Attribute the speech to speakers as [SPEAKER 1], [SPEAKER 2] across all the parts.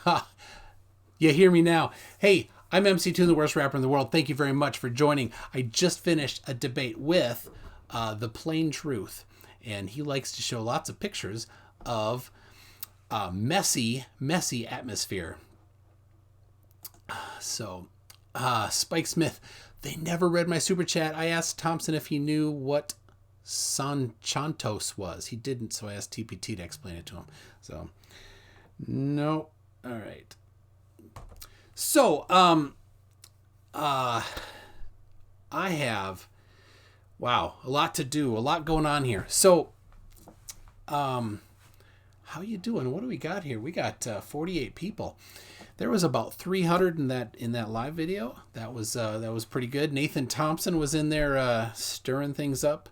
[SPEAKER 1] Ha! You hear me now. Hey, I'm MC2, the worst rapper in the world. Thank you very much for joining. I just finished a debate with The Plain Truth, and he likes to show lots of pictures of messy atmosphere. So, Spike Smith, they never read my super chat. I asked Thompson if he knew what Sanchantos was. He didn't, so I asked TPT to explain it to him. So, no. All right. So, I have, wow, a lot to do, a lot going on here. So, how you doing? What do we got here? We got 48 people. There was about 300 in that live video. That was pretty good. Nathan Thompson was in there stirring things up.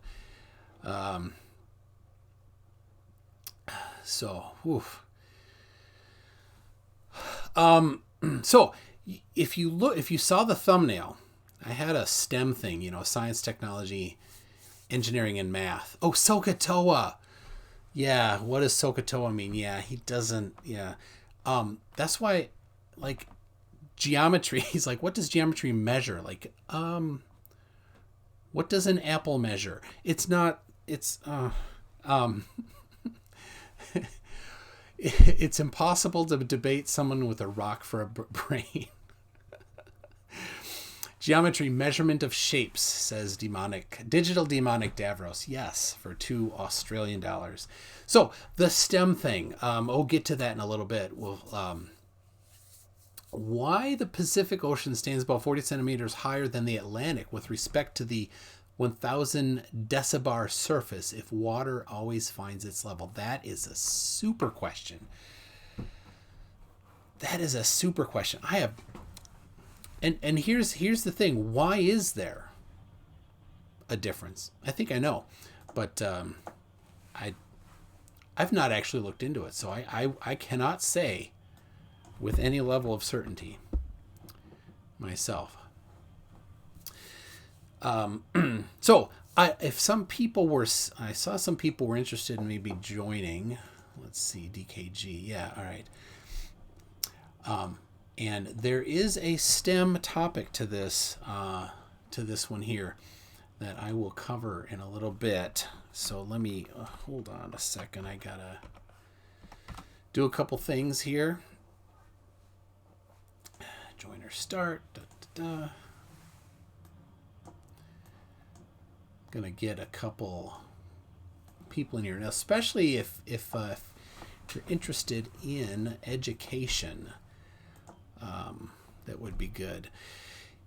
[SPEAKER 1] So, oof. So if you saw the thumbnail, I had a STEM thing, science, technology, engineering, and math. Oh, SOHCAHTOA. Yeah, what does SOHCAHTOA mean? Yeah, he doesn't. Yeah, that's why, like, geometry. He's like, what does geometry measure? Like, what does an apple measure? It's not. It's impossible to debate someone with a rock for a brain. Geometry, measurement of shapes, says Digital Demonic Davros. Yes, for $2 Australian. So the STEM thing. We'll get to that in a little bit. Why the Pacific Ocean stands about 40 centimeters higher than the Atlantic with respect to the 1,000 decibar surface if water always finds its level? That is a super question. I have, and here's the thing. Why is there a difference? I think I know, but I've not actually looked into it, so I cannot say with any level of certainty myself. So I saw some people were interested in maybe joining. Let's see, DKG. Yeah, all right. And there is a STEM topic to this one here that I will cover in a little bit. So let me hold on a second. I gotta do a couple things here. Joiner start. Gonna get a couple people in here now, especially if you're interested in education. That would be good.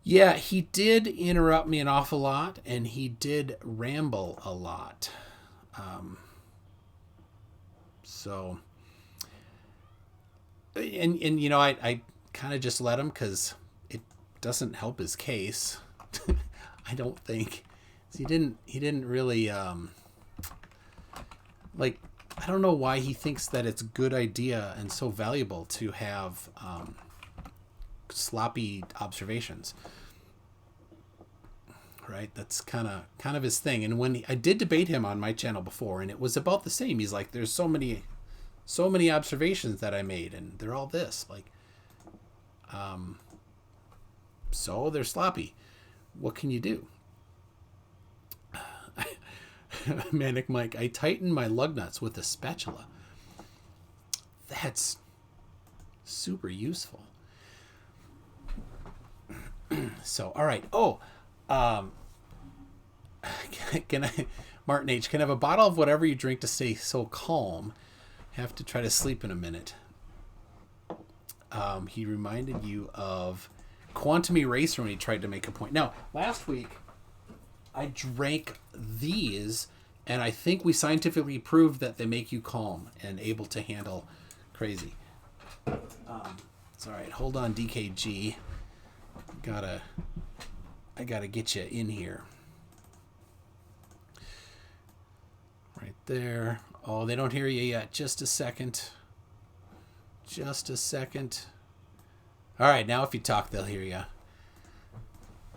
[SPEAKER 1] Yeah, he did interrupt me an awful lot, and he did ramble a lot. So, and I kind of just let him because it doesn't help his case. I don't think. He didn't really like. I don't know why he thinks that it's a good idea and so valuable to have sloppy observations. Right? That's kind of his thing. And when I did debate him on my channel before, and it was about the same. He's like, "There's so many observations that I made, and they're all this. Like, so they're sloppy. What can you do?" Manic Mike, I tighten my lug nuts with a spatula. That's super useful. So, all right. Oh, can I, Martin H, can I have a bottle of whatever you drink to stay so calm? Have to try to sleep in a minute. He reminded you of Quantum Eraser when he tried to make a point. Now, last week, I drank these, and I think we scientifically proved that they make you calm and able to handle crazy. It's all right. Hold on, DKG. I gotta get you in here. Right there. Oh, they don't hear you yet. Just a second. All right, now if you talk, they'll hear you.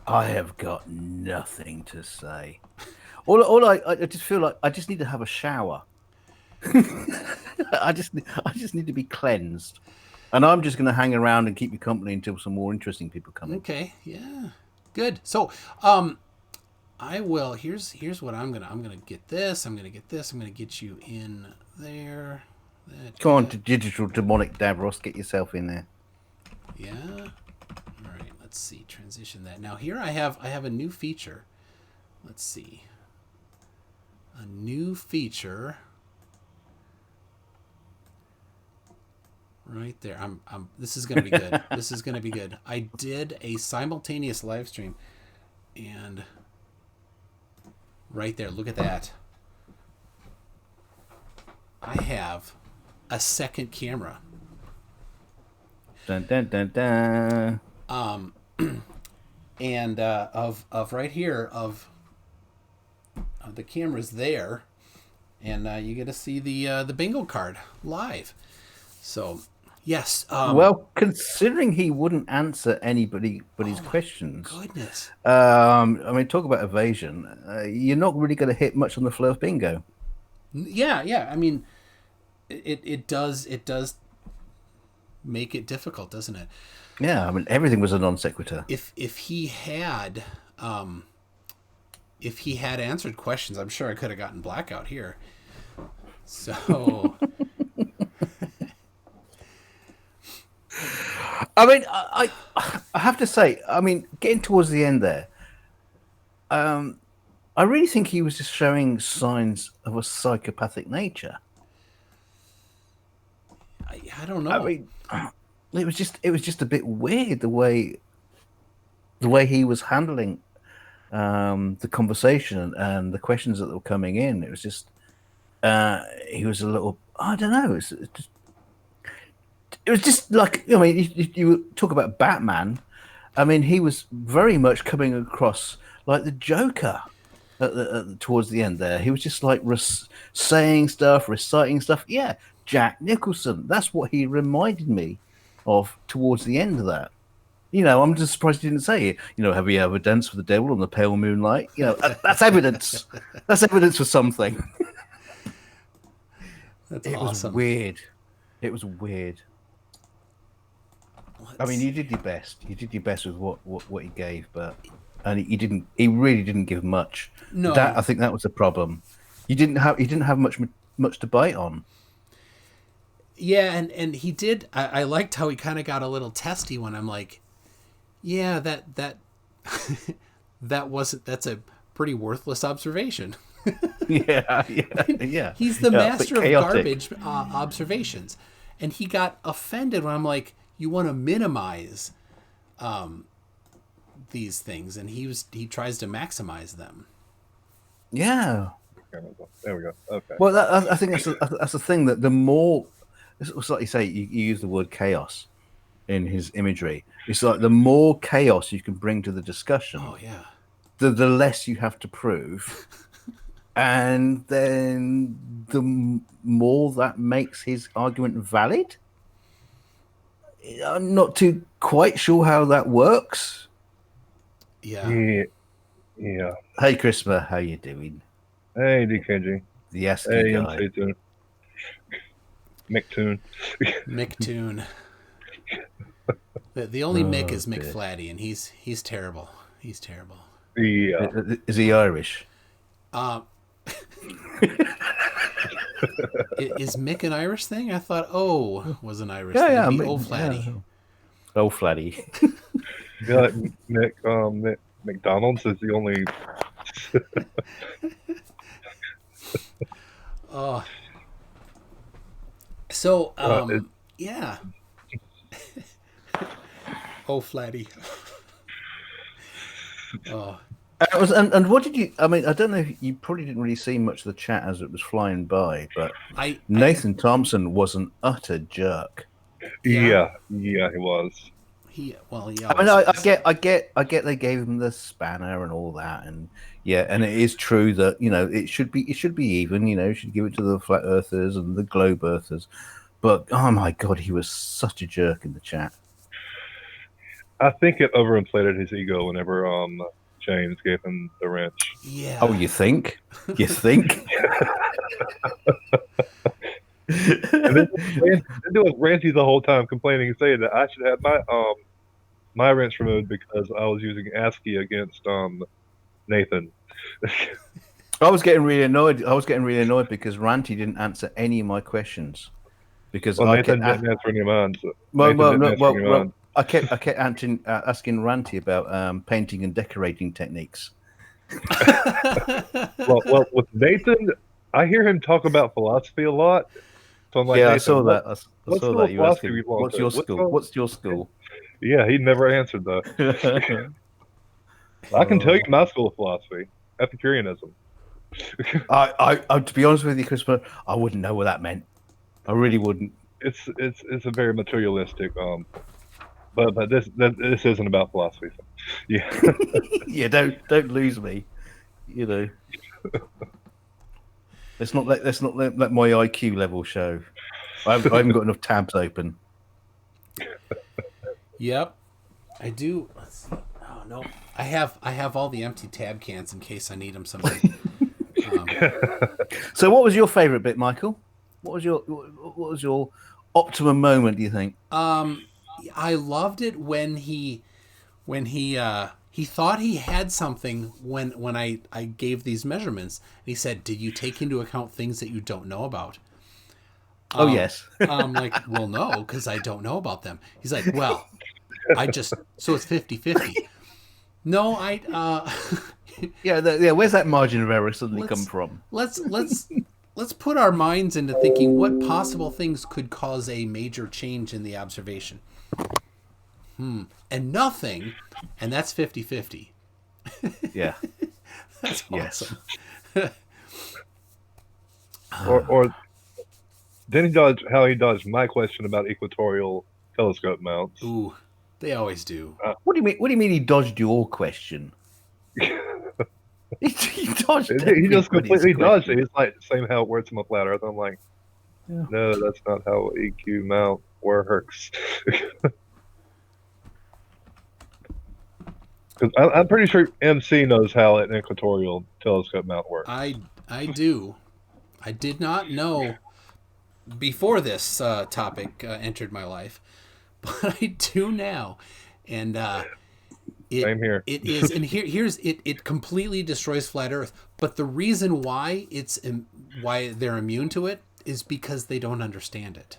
[SPEAKER 2] I have got nothing to say. I just feel like I just need to have a shower. I just need to be cleansed. And I'm just going to hang around and keep you company until some more interesting people come in.
[SPEAKER 1] Okay, yeah, good. So, I will. Here's what I'm gonna get this. I'm gonna get this. I'm gonna get you in there.
[SPEAKER 2] Come on, to digital demonic Davros, get yourself in there.
[SPEAKER 1] Yeah. All right. Let's see. Transition that. Now here I have a new feature. Let's see. A new feature. Right there. This is gonna be good. This is gonna be good. I did a simultaneous live stream, and right there. Look at that. I have a second camera.
[SPEAKER 2] Dun, dun, dun, dun.
[SPEAKER 1] And of right here of the cameras there, and you get to see the bingo card live. So yes.
[SPEAKER 2] Well, considering he wouldn't answer anybody's questions,
[SPEAKER 1] Goodness.
[SPEAKER 2] I mean, talk about evasion. You're not really going to hit much on the flow of bingo.
[SPEAKER 1] Yeah. I mean, it does make it difficult, doesn't it?
[SPEAKER 2] Yeah, I mean, everything was a non sequitur.
[SPEAKER 1] If he had answered questions, I'm sure I could have gotten blackout here. So
[SPEAKER 2] I mean, I have to say, I mean, getting towards the end there, I really think he was just showing signs of a psychopathic nature.
[SPEAKER 1] I don't know.
[SPEAKER 2] I mean, it was just a bit weird the way he was handling the conversation and the questions that were coming in. It was just he was a little, I don't know. It was just like, I mean, you talk about Batman. I mean, he was very much coming across like the Joker towards the end there. He was just like saying stuff, reciting stuff. Yeah, Jack Nicholson. That's what he reminded me of towards the end of that. You know, I'm just surprised he didn't say it. You know, have you ever danced with the devil on the pale moonlight? You know, that's evidence. That's evidence for something.
[SPEAKER 1] That's
[SPEAKER 2] it
[SPEAKER 1] awesome.
[SPEAKER 2] was weird. It was weird. I mean, you did your best. You did your best with what he gave, and he didn't. He really didn't give much.
[SPEAKER 1] No,
[SPEAKER 2] I think that was the problem. You didn't have much to bite on.
[SPEAKER 1] Yeah, and he did. I liked how he kind of got a little testy when I'm like, yeah, that that's a pretty worthless observation.
[SPEAKER 2] yeah.
[SPEAKER 1] He's the master of garbage observations, and he got offended when I'm like, you want to minimize these things, and he tries to maximize them.
[SPEAKER 2] Yeah.
[SPEAKER 3] There we go. Okay.
[SPEAKER 2] Well, I think that's the thing, that the more, it's like you say, you use the word chaos in his imagery. It's like the more chaos you can bring to the discussion,
[SPEAKER 1] oh yeah,
[SPEAKER 2] the less you have to prove, and then the more that makes his argument valid. I'm not too quite sure how that works.
[SPEAKER 1] Yeah.
[SPEAKER 3] Yeah.
[SPEAKER 2] Hey, Christopher, how you doing?
[SPEAKER 3] Hey, DKG.
[SPEAKER 2] The ASCII
[SPEAKER 3] Hey,
[SPEAKER 2] guy.
[SPEAKER 3] MC Mick
[SPEAKER 1] Mick. The only Mick is Mick Flatty, and he's terrible. He's terrible.
[SPEAKER 3] Yeah.
[SPEAKER 2] Is he Irish?
[SPEAKER 1] Is Mick an Irish thing? I thought was an Irish
[SPEAKER 2] Yeah,
[SPEAKER 1] thing.
[SPEAKER 2] yeah,
[SPEAKER 1] Old Flatty.
[SPEAKER 2] Yeah. Oh, Flatty.
[SPEAKER 3] Yeah, Mick McDonald's is the only.
[SPEAKER 1] Oh. So, yeah. Oh, Flatty. Oh.
[SPEAKER 2] And what did you? I mean, I don't know. You probably didn't really see much of the chat as it was flying by, but Nathan Thompson was an utter jerk.
[SPEAKER 3] Yeah, he was.
[SPEAKER 1] I
[SPEAKER 2] mean, I get they gave him the spanner and all that, and yeah, and it is true that it should be even. You should give it to the flat earthers and the globe earthers, but oh my god, he was such a jerk in the chat.
[SPEAKER 3] I think it overinflated his ego whenever James gave him the wrench.
[SPEAKER 1] Yeah.
[SPEAKER 2] Oh, you think? You think?
[SPEAKER 3] And then there was Ranty the whole time complaining and saying that I should have my wrench removed because I was using ASCII against Nathan.
[SPEAKER 2] I was getting really annoyed. I was getting really annoyed because Ranty didn't answer any of my questions because
[SPEAKER 3] Well,
[SPEAKER 2] I
[SPEAKER 3] Nathan
[SPEAKER 2] kept.
[SPEAKER 3] didn't answer any of mine. So
[SPEAKER 2] Well,
[SPEAKER 3] Nathan
[SPEAKER 2] well,
[SPEAKER 3] didn't
[SPEAKER 2] no,
[SPEAKER 3] answer any of mine.
[SPEAKER 2] I kept asking Ranty about painting and decorating techniques.
[SPEAKER 3] Well, with Nathan, I hear him talk about philosophy a lot. So I'm like,
[SPEAKER 2] Yeah, I
[SPEAKER 3] Nathan,
[SPEAKER 2] saw
[SPEAKER 3] what,
[SPEAKER 2] that. I
[SPEAKER 3] what
[SPEAKER 2] saw
[SPEAKER 3] school
[SPEAKER 2] that.
[SPEAKER 3] of
[SPEAKER 2] You were
[SPEAKER 3] philosophy do
[SPEAKER 2] asking,
[SPEAKER 3] you belong
[SPEAKER 2] "What's
[SPEAKER 3] to?
[SPEAKER 2] your school? What's your school?"
[SPEAKER 3] Yeah, he never answered though. I can tell you my school of philosophy, Epicureanism.
[SPEAKER 2] To be honest with you, Christopher, I wouldn't know what that meant. I really wouldn't.
[SPEAKER 3] It's a very materialistic but this isn't about philosophy. So, yeah.
[SPEAKER 2] Yeah, don't lose me. You know, let's not let my IQ level show. I haven't got enough tabs open.
[SPEAKER 1] Yep, I do. Let's see. Oh no, I have all the empty tab cans in case I need them someday.
[SPEAKER 2] So, what was your favorite bit, Michael? What was your optimum moment? Do you think?
[SPEAKER 1] I loved it when he thought he had something when I gave these measurements. He said, "Did you take into account things that you don't know about?"
[SPEAKER 2] Oh yes.
[SPEAKER 1] I'm like, "Well, no, because I don't know about them." He's like, "Well, I just so it's 50-50." No,
[SPEAKER 2] Yeah. Where's that margin of error suddenly
[SPEAKER 1] let's
[SPEAKER 2] come from?
[SPEAKER 1] let's put our minds into thinking what possible things could cause a major change in the observation. And nothing, and that's 50-50.
[SPEAKER 2] Yeah.
[SPEAKER 1] That's
[SPEAKER 2] Yes.
[SPEAKER 1] awesome.
[SPEAKER 3] or then he dodged how he dodged my question about equatorial telescope mounts.
[SPEAKER 1] Ooh, they always do.
[SPEAKER 2] What do you mean? What do you mean he dodged your question? He dodged.
[SPEAKER 3] He just
[SPEAKER 2] everybody's
[SPEAKER 3] completely dodged
[SPEAKER 2] question.
[SPEAKER 3] it. It's like the same how it works on the flat Earth. I'm like,
[SPEAKER 2] Yeah.
[SPEAKER 3] no, that's not how EQ mount works. Because I'm pretty sure MC knows how an equatorial telescope mount works.
[SPEAKER 1] I do. I did not know before this topic entered my life, but I do now, and
[SPEAKER 3] Same here.
[SPEAKER 1] It is, and here's it. It completely destroys flat Earth. But the reason why why they're immune to it is because they don't understand it,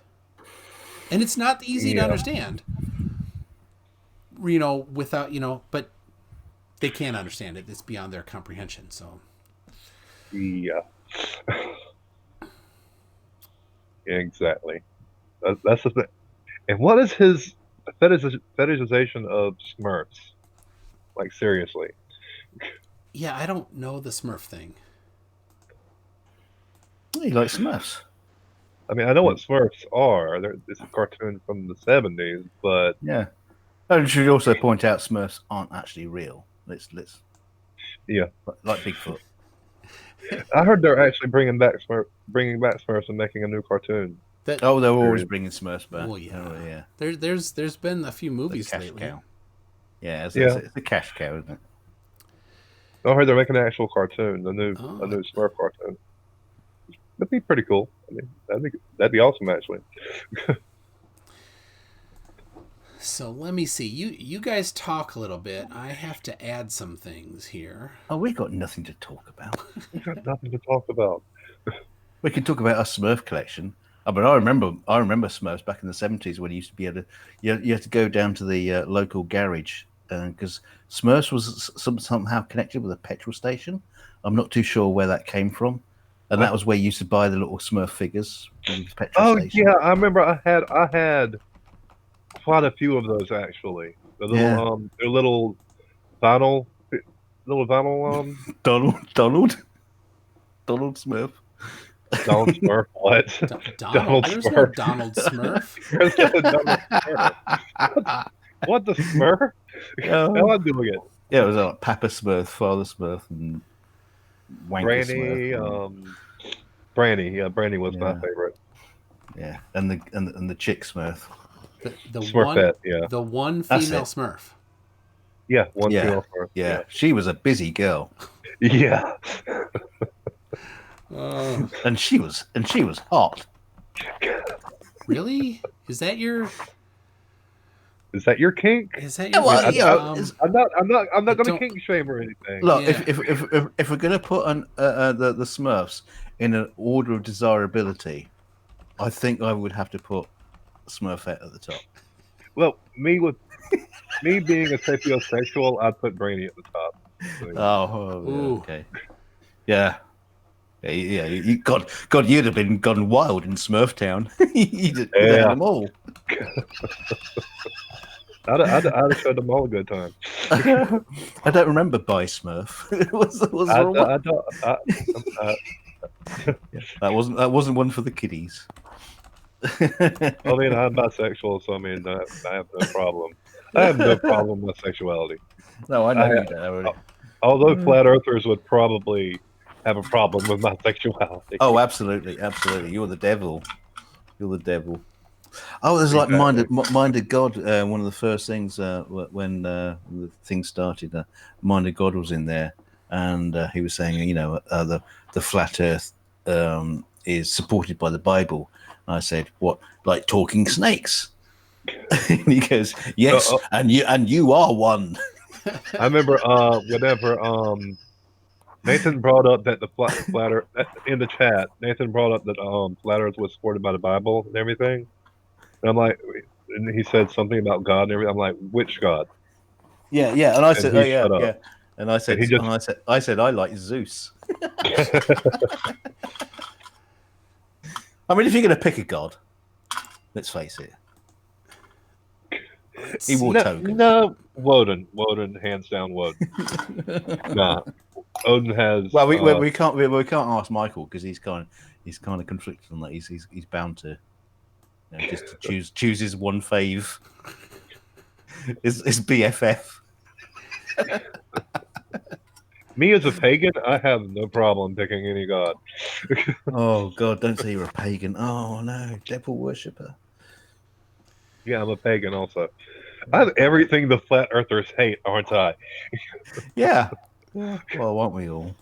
[SPEAKER 1] and it's not easy to understand. Without but they can't understand it. It's beyond their comprehension. So
[SPEAKER 3] Yeah. Yeah, exactly. That's the thing. And what is his fetishization of Smurfs? Like, seriously.
[SPEAKER 1] yeah, I don't know the Smurf thing.
[SPEAKER 2] He likes Smurfs.
[SPEAKER 3] I mean, I know what Smurfs are. It's a cartoon from the 70s, but
[SPEAKER 2] Yeah. I should also point out Smurfs aren't actually real. Let's
[SPEAKER 3] yeah.
[SPEAKER 2] like Bigfoot.
[SPEAKER 3] I heard they're actually bringing back Smurfs and making a new cartoon.
[SPEAKER 1] That
[SPEAKER 2] Oh, they're always bringing Smurfs back.
[SPEAKER 1] well, yeah.
[SPEAKER 2] Oh, yeah.
[SPEAKER 1] There's been a few movies
[SPEAKER 2] Cash
[SPEAKER 1] lately.
[SPEAKER 2] cow. Yeah, it's a cash cow, isn't it?
[SPEAKER 3] I heard they're making an actual cartoon, a new
[SPEAKER 1] Oh.
[SPEAKER 3] Smurf cartoon. That'd be pretty cool. I mean, that'd be awesome, actually.
[SPEAKER 1] So let me see. You guys talk a little bit. I have to add some things here.
[SPEAKER 2] Oh, we got nothing to talk about.
[SPEAKER 3] We got nothing to talk about.
[SPEAKER 2] We can talk about our Smurf collection. I mean, I remember Smurfs back in the 70s when you used to be able to you had to go down to the local garage because Smurfs was somehow connected with a petrol station. I'm not too sure where that came from, and that was where you used to buy the little Smurf figures from the petrol station.
[SPEAKER 3] Yeah, I remember. I had quite a few of those actually. The little their little vinyl
[SPEAKER 2] Donald Smurf.
[SPEAKER 3] Donald Smurf. What?
[SPEAKER 1] Donald. There's no
[SPEAKER 3] Smurf.
[SPEAKER 1] Donald Smurf.
[SPEAKER 3] There's no Donald Smurf. What the Smurf? How am I doing it?
[SPEAKER 2] Yeah, it was like Papa Smurf, Father Smurf, and Wanker
[SPEAKER 3] Branny,
[SPEAKER 2] Smurf.
[SPEAKER 3] Branny. Yeah, Branny was my favorite.
[SPEAKER 2] Yeah, and the chick Smurf.
[SPEAKER 1] The
[SPEAKER 3] Smurfette,
[SPEAKER 1] one, the one female
[SPEAKER 2] That's
[SPEAKER 1] Smurf.
[SPEAKER 3] Yeah, one
[SPEAKER 2] Yeah.
[SPEAKER 3] female Smurf.
[SPEAKER 2] Yeah, she was a busy girl,
[SPEAKER 3] Yeah.
[SPEAKER 2] and she was hot.
[SPEAKER 1] Really? Is that your
[SPEAKER 3] Is that your kink?
[SPEAKER 1] is that
[SPEAKER 2] Yeah,
[SPEAKER 1] your
[SPEAKER 2] well,
[SPEAKER 1] thing?
[SPEAKER 3] I'm not going to
[SPEAKER 1] don't
[SPEAKER 3] kink shame or anything.
[SPEAKER 2] look,
[SPEAKER 1] Yeah.
[SPEAKER 2] if we're going to put the Smurfs in an order of desirability, I think I would have to put Smurfette at the top.
[SPEAKER 3] Well, me being a sapiosexual, I'd put Brainy at the top. So, you know.
[SPEAKER 2] Yeah,
[SPEAKER 1] Ooh.
[SPEAKER 2] okay. Yeah. Yeah, God, you'd have been gone wild in Smurf Town. You'd have had
[SPEAKER 3] Yeah,
[SPEAKER 2] them all.
[SPEAKER 3] I'd have showed them all a good time.
[SPEAKER 2] I don't remember By Smurf. Was there one?
[SPEAKER 3] I don't. I,
[SPEAKER 2] Yeah, that wasn't one for the kiddies.
[SPEAKER 3] I mean, I'm bisexual, so I mean, I have no problem. I have no problem with sexuality.
[SPEAKER 2] No, I know
[SPEAKER 3] I,
[SPEAKER 2] you don't already.
[SPEAKER 3] although flat earthers would probably have a problem with my sexuality.
[SPEAKER 2] Oh, absolutely, absolutely. You're the devil. You're the devil. Oh, there's like
[SPEAKER 3] Exactly.
[SPEAKER 2] minded God. One of the first things when the thing started, minded God was in there, and he was saying, the flat Earth is supported by the Bible. And I said, what, like talking snakes? And he goes, yes,
[SPEAKER 3] Uh,
[SPEAKER 2] and you are one.
[SPEAKER 3] I remember whenever Nathan brought up that the flat Earth in the chat. Nathan brought up that flat Earth was supported by the Bible and everything. And I'm like, and he said something about God and everything. I'm like, which God?
[SPEAKER 2] Yeah. And I
[SPEAKER 3] And
[SPEAKER 2] said, oh
[SPEAKER 3] he
[SPEAKER 2] yeah,
[SPEAKER 3] shut up.
[SPEAKER 2] yeah. And I
[SPEAKER 3] And
[SPEAKER 2] said,
[SPEAKER 3] he just
[SPEAKER 2] I said, I like Zeus. I mean, if you're going to pick a god, let's face it,
[SPEAKER 1] Let's
[SPEAKER 2] he wore
[SPEAKER 1] see.
[SPEAKER 2] toga.
[SPEAKER 3] no Woden, hands down Woden. Nah, Odin has
[SPEAKER 2] Well, we can't ask Michael because he's kind of conflicted on that. He's bound to, just to choose his one fave, his BFF.
[SPEAKER 3] me as a pagan. I have no problem picking any god.
[SPEAKER 2] Oh God, don't say you're a pagan. Oh no, devil worshipper.
[SPEAKER 3] Yeah, I'm a pagan also. I have everything the flat earthers hate, aren't I?
[SPEAKER 2] Yeah, yeah. Well, aren't we all?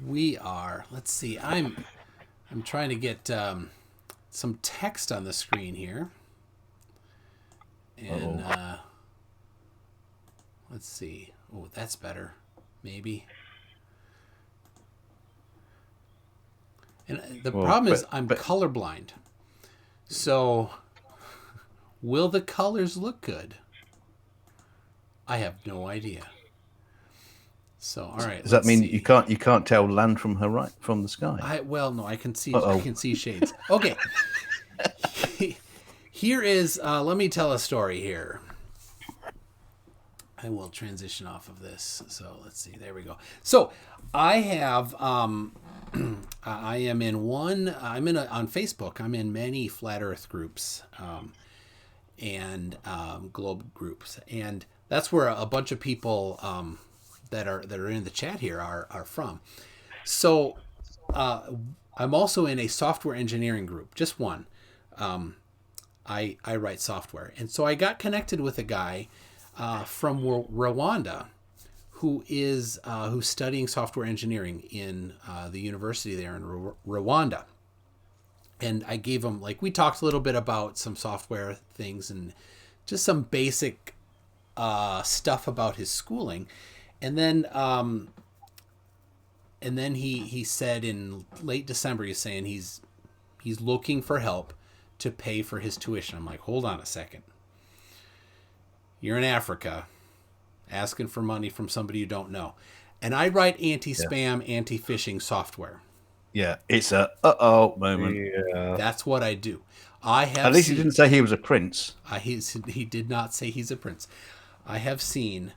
[SPEAKER 1] We are. Let's see. I'm trying to get some text on the screen here. And let's see. Oh, that's better. Maybe. And the
[SPEAKER 2] Well,
[SPEAKER 1] problem is I'm
[SPEAKER 2] but
[SPEAKER 1] colorblind. So will the colors look good? I have no idea. So all right,
[SPEAKER 2] does that
[SPEAKER 1] let's
[SPEAKER 2] mean
[SPEAKER 1] see.
[SPEAKER 2] you can't tell land from the sky?
[SPEAKER 1] No, I can see
[SPEAKER 2] Uh-oh.
[SPEAKER 1] I can see shades. Okay. Here is let me tell a story here. I will transition off of this. So let's see. There we go. So I have I am in one. On Facebook. I'm in many flat Earth groups and globe groups, and that's where a bunch of people that are in the chat here are from. So I'm also in a software engineering group, just one. I write software, and so I got connected with a guy from Rwanda who's studying software engineering in the university there in Rwanda. And I gave him, like, we talked a little bit about some software things and just some basic stuff about his schooling. And then he said in late December, he's saying he's looking for help to pay for his tuition. I'm like, hold on a second. You're in Africa asking for money from somebody you don't know. And I write anti-spam, anti-phishing software.
[SPEAKER 2] Yeah, it's a uh-oh moment.
[SPEAKER 3] Yeah.
[SPEAKER 1] That's what I do. I have
[SPEAKER 2] At least he didn't say he was a prince.
[SPEAKER 1] He did not say he's a prince. I have seen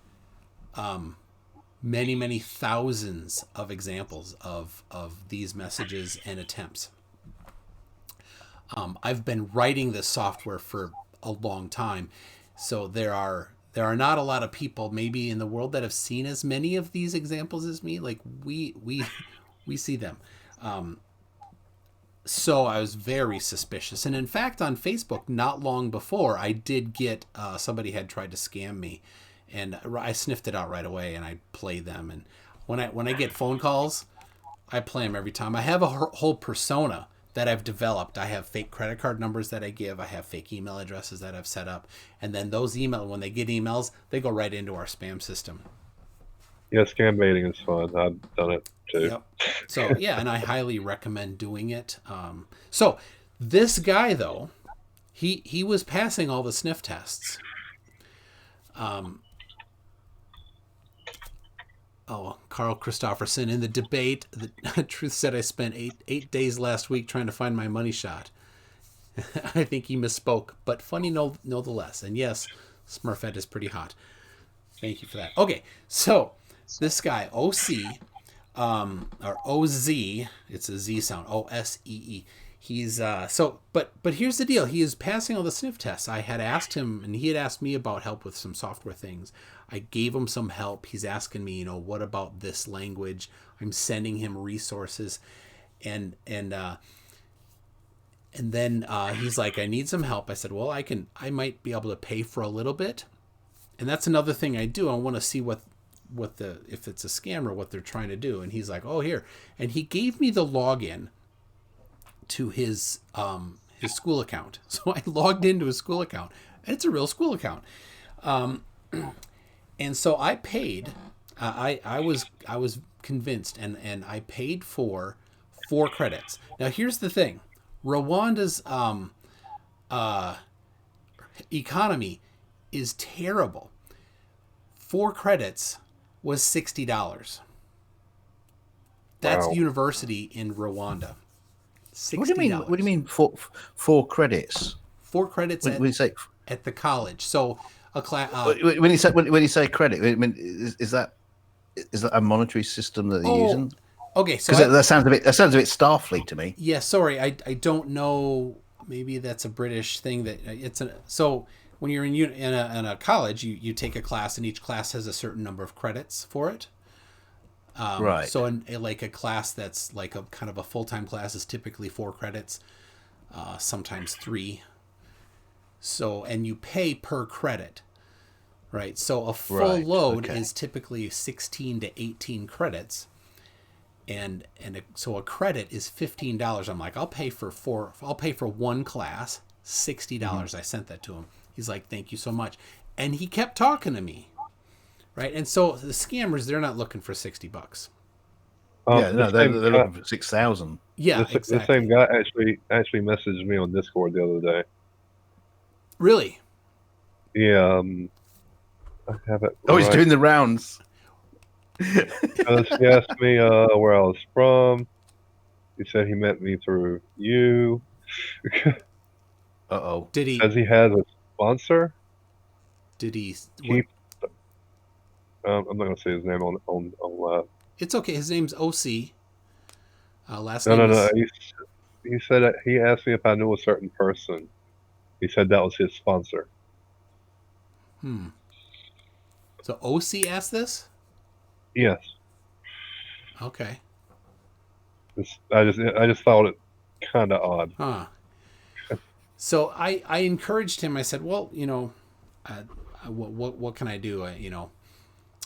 [SPEAKER 1] many, many thousands of examples of these messages and attempts. I've been writing this software for a long time, so there are not a lot of people maybe in the world that have seen as many of these examples as me. Like we see them. So I was very suspicious, and in fact, on Facebook, not long before, I did get somebody had tried to scam me, and I sniffed it out right away, and I play them. And when I get phone calls, I play them every time. I have a whole persona that I've developed. I have fake credit card numbers that I give. I have fake email addresses that I've set up. And then those when they get emails, they go right into our spam system.
[SPEAKER 3] Yeah, scam baiting is fun. I've done it too.
[SPEAKER 1] Yep. So, yeah, and I highly recommend doing it. So this guy, though, he was passing all the sniff tests. Carl Christofferson, in the debate, the truth said I spent eight days last week trying to find my money shot. I think he misspoke, but funny nonetheless. And yes, Smurfette is pretty hot. Thank you for that. Okay, so this guy, OC, or OZ, it's a Z sound, OSEE. He's but here's the deal. He is passing all the sniff tests. I had asked him, and he had asked me about help with some software things. I gave him some help. He's asking me, what about this language? I'm sending him resources, and then he's like, I need some help. I said, well, I might be able to pay for a little bit, and that's another thing I do. I want to see if it's a scam or what they're trying to do. And he's like, oh, here, and he gave me the login to his school account. So I logged into his school account, and it's a real school account. And so I paid. I was convinced, and I paid for 4 credits. Now here's the thing: Rwanda's economy is terrible. 4 credits was $60. That's
[SPEAKER 3] Wow.
[SPEAKER 1] university in Rwanda. $60.
[SPEAKER 2] What do you mean? Four credits?
[SPEAKER 1] 4 credits
[SPEAKER 2] When you say
[SPEAKER 1] at the college. So a class.
[SPEAKER 2] when you say credit, I mean, is that a monetary system that they're using?
[SPEAKER 1] Okay, so
[SPEAKER 2] Because that sounds a bit Starfleet to me.
[SPEAKER 1] Yeah, sorry, I don't know. Maybe that's a British thing. So when you're in a college, you take a class, and each class has a certain number of credits for it.
[SPEAKER 2] Right.
[SPEAKER 1] So in like a class that's like a kind of a full-time class is typically 4 credits, sometimes 3. So, and you pay per credit, right? So a full load is typically 16 to 18 credits. So a credit is $15. I'm like, I'll pay for 1 class, $60. Mm-hmm. I sent that to him. He's like, thank you so much. And he kept talking to me. Right. And so the scammers, they're not looking for $60.
[SPEAKER 2] They're looking for 6,000.
[SPEAKER 1] Yeah, exactly.
[SPEAKER 3] The same guy actually messaged me on Discord the other day.
[SPEAKER 1] Really?
[SPEAKER 3] Yeah, I have it.
[SPEAKER 2] Oh, he's doing the rounds.
[SPEAKER 3] He asked me where I was from. He said he met me through you.
[SPEAKER 2] Uh-oh.
[SPEAKER 1] Did he?
[SPEAKER 3] Says he has a sponsor.
[SPEAKER 1] Did he?
[SPEAKER 3] I'm not going to say his name on
[SPEAKER 1] It's okay. His name's OC. Last name.
[SPEAKER 3] No. He said that he asked me if I knew a certain person. He said that was his sponsor.
[SPEAKER 1] So OC asked this?
[SPEAKER 3] Yes.
[SPEAKER 1] Okay.
[SPEAKER 3] I just thought it kind of odd.
[SPEAKER 1] Huh. So I encouraged him. I said, well, what can I do?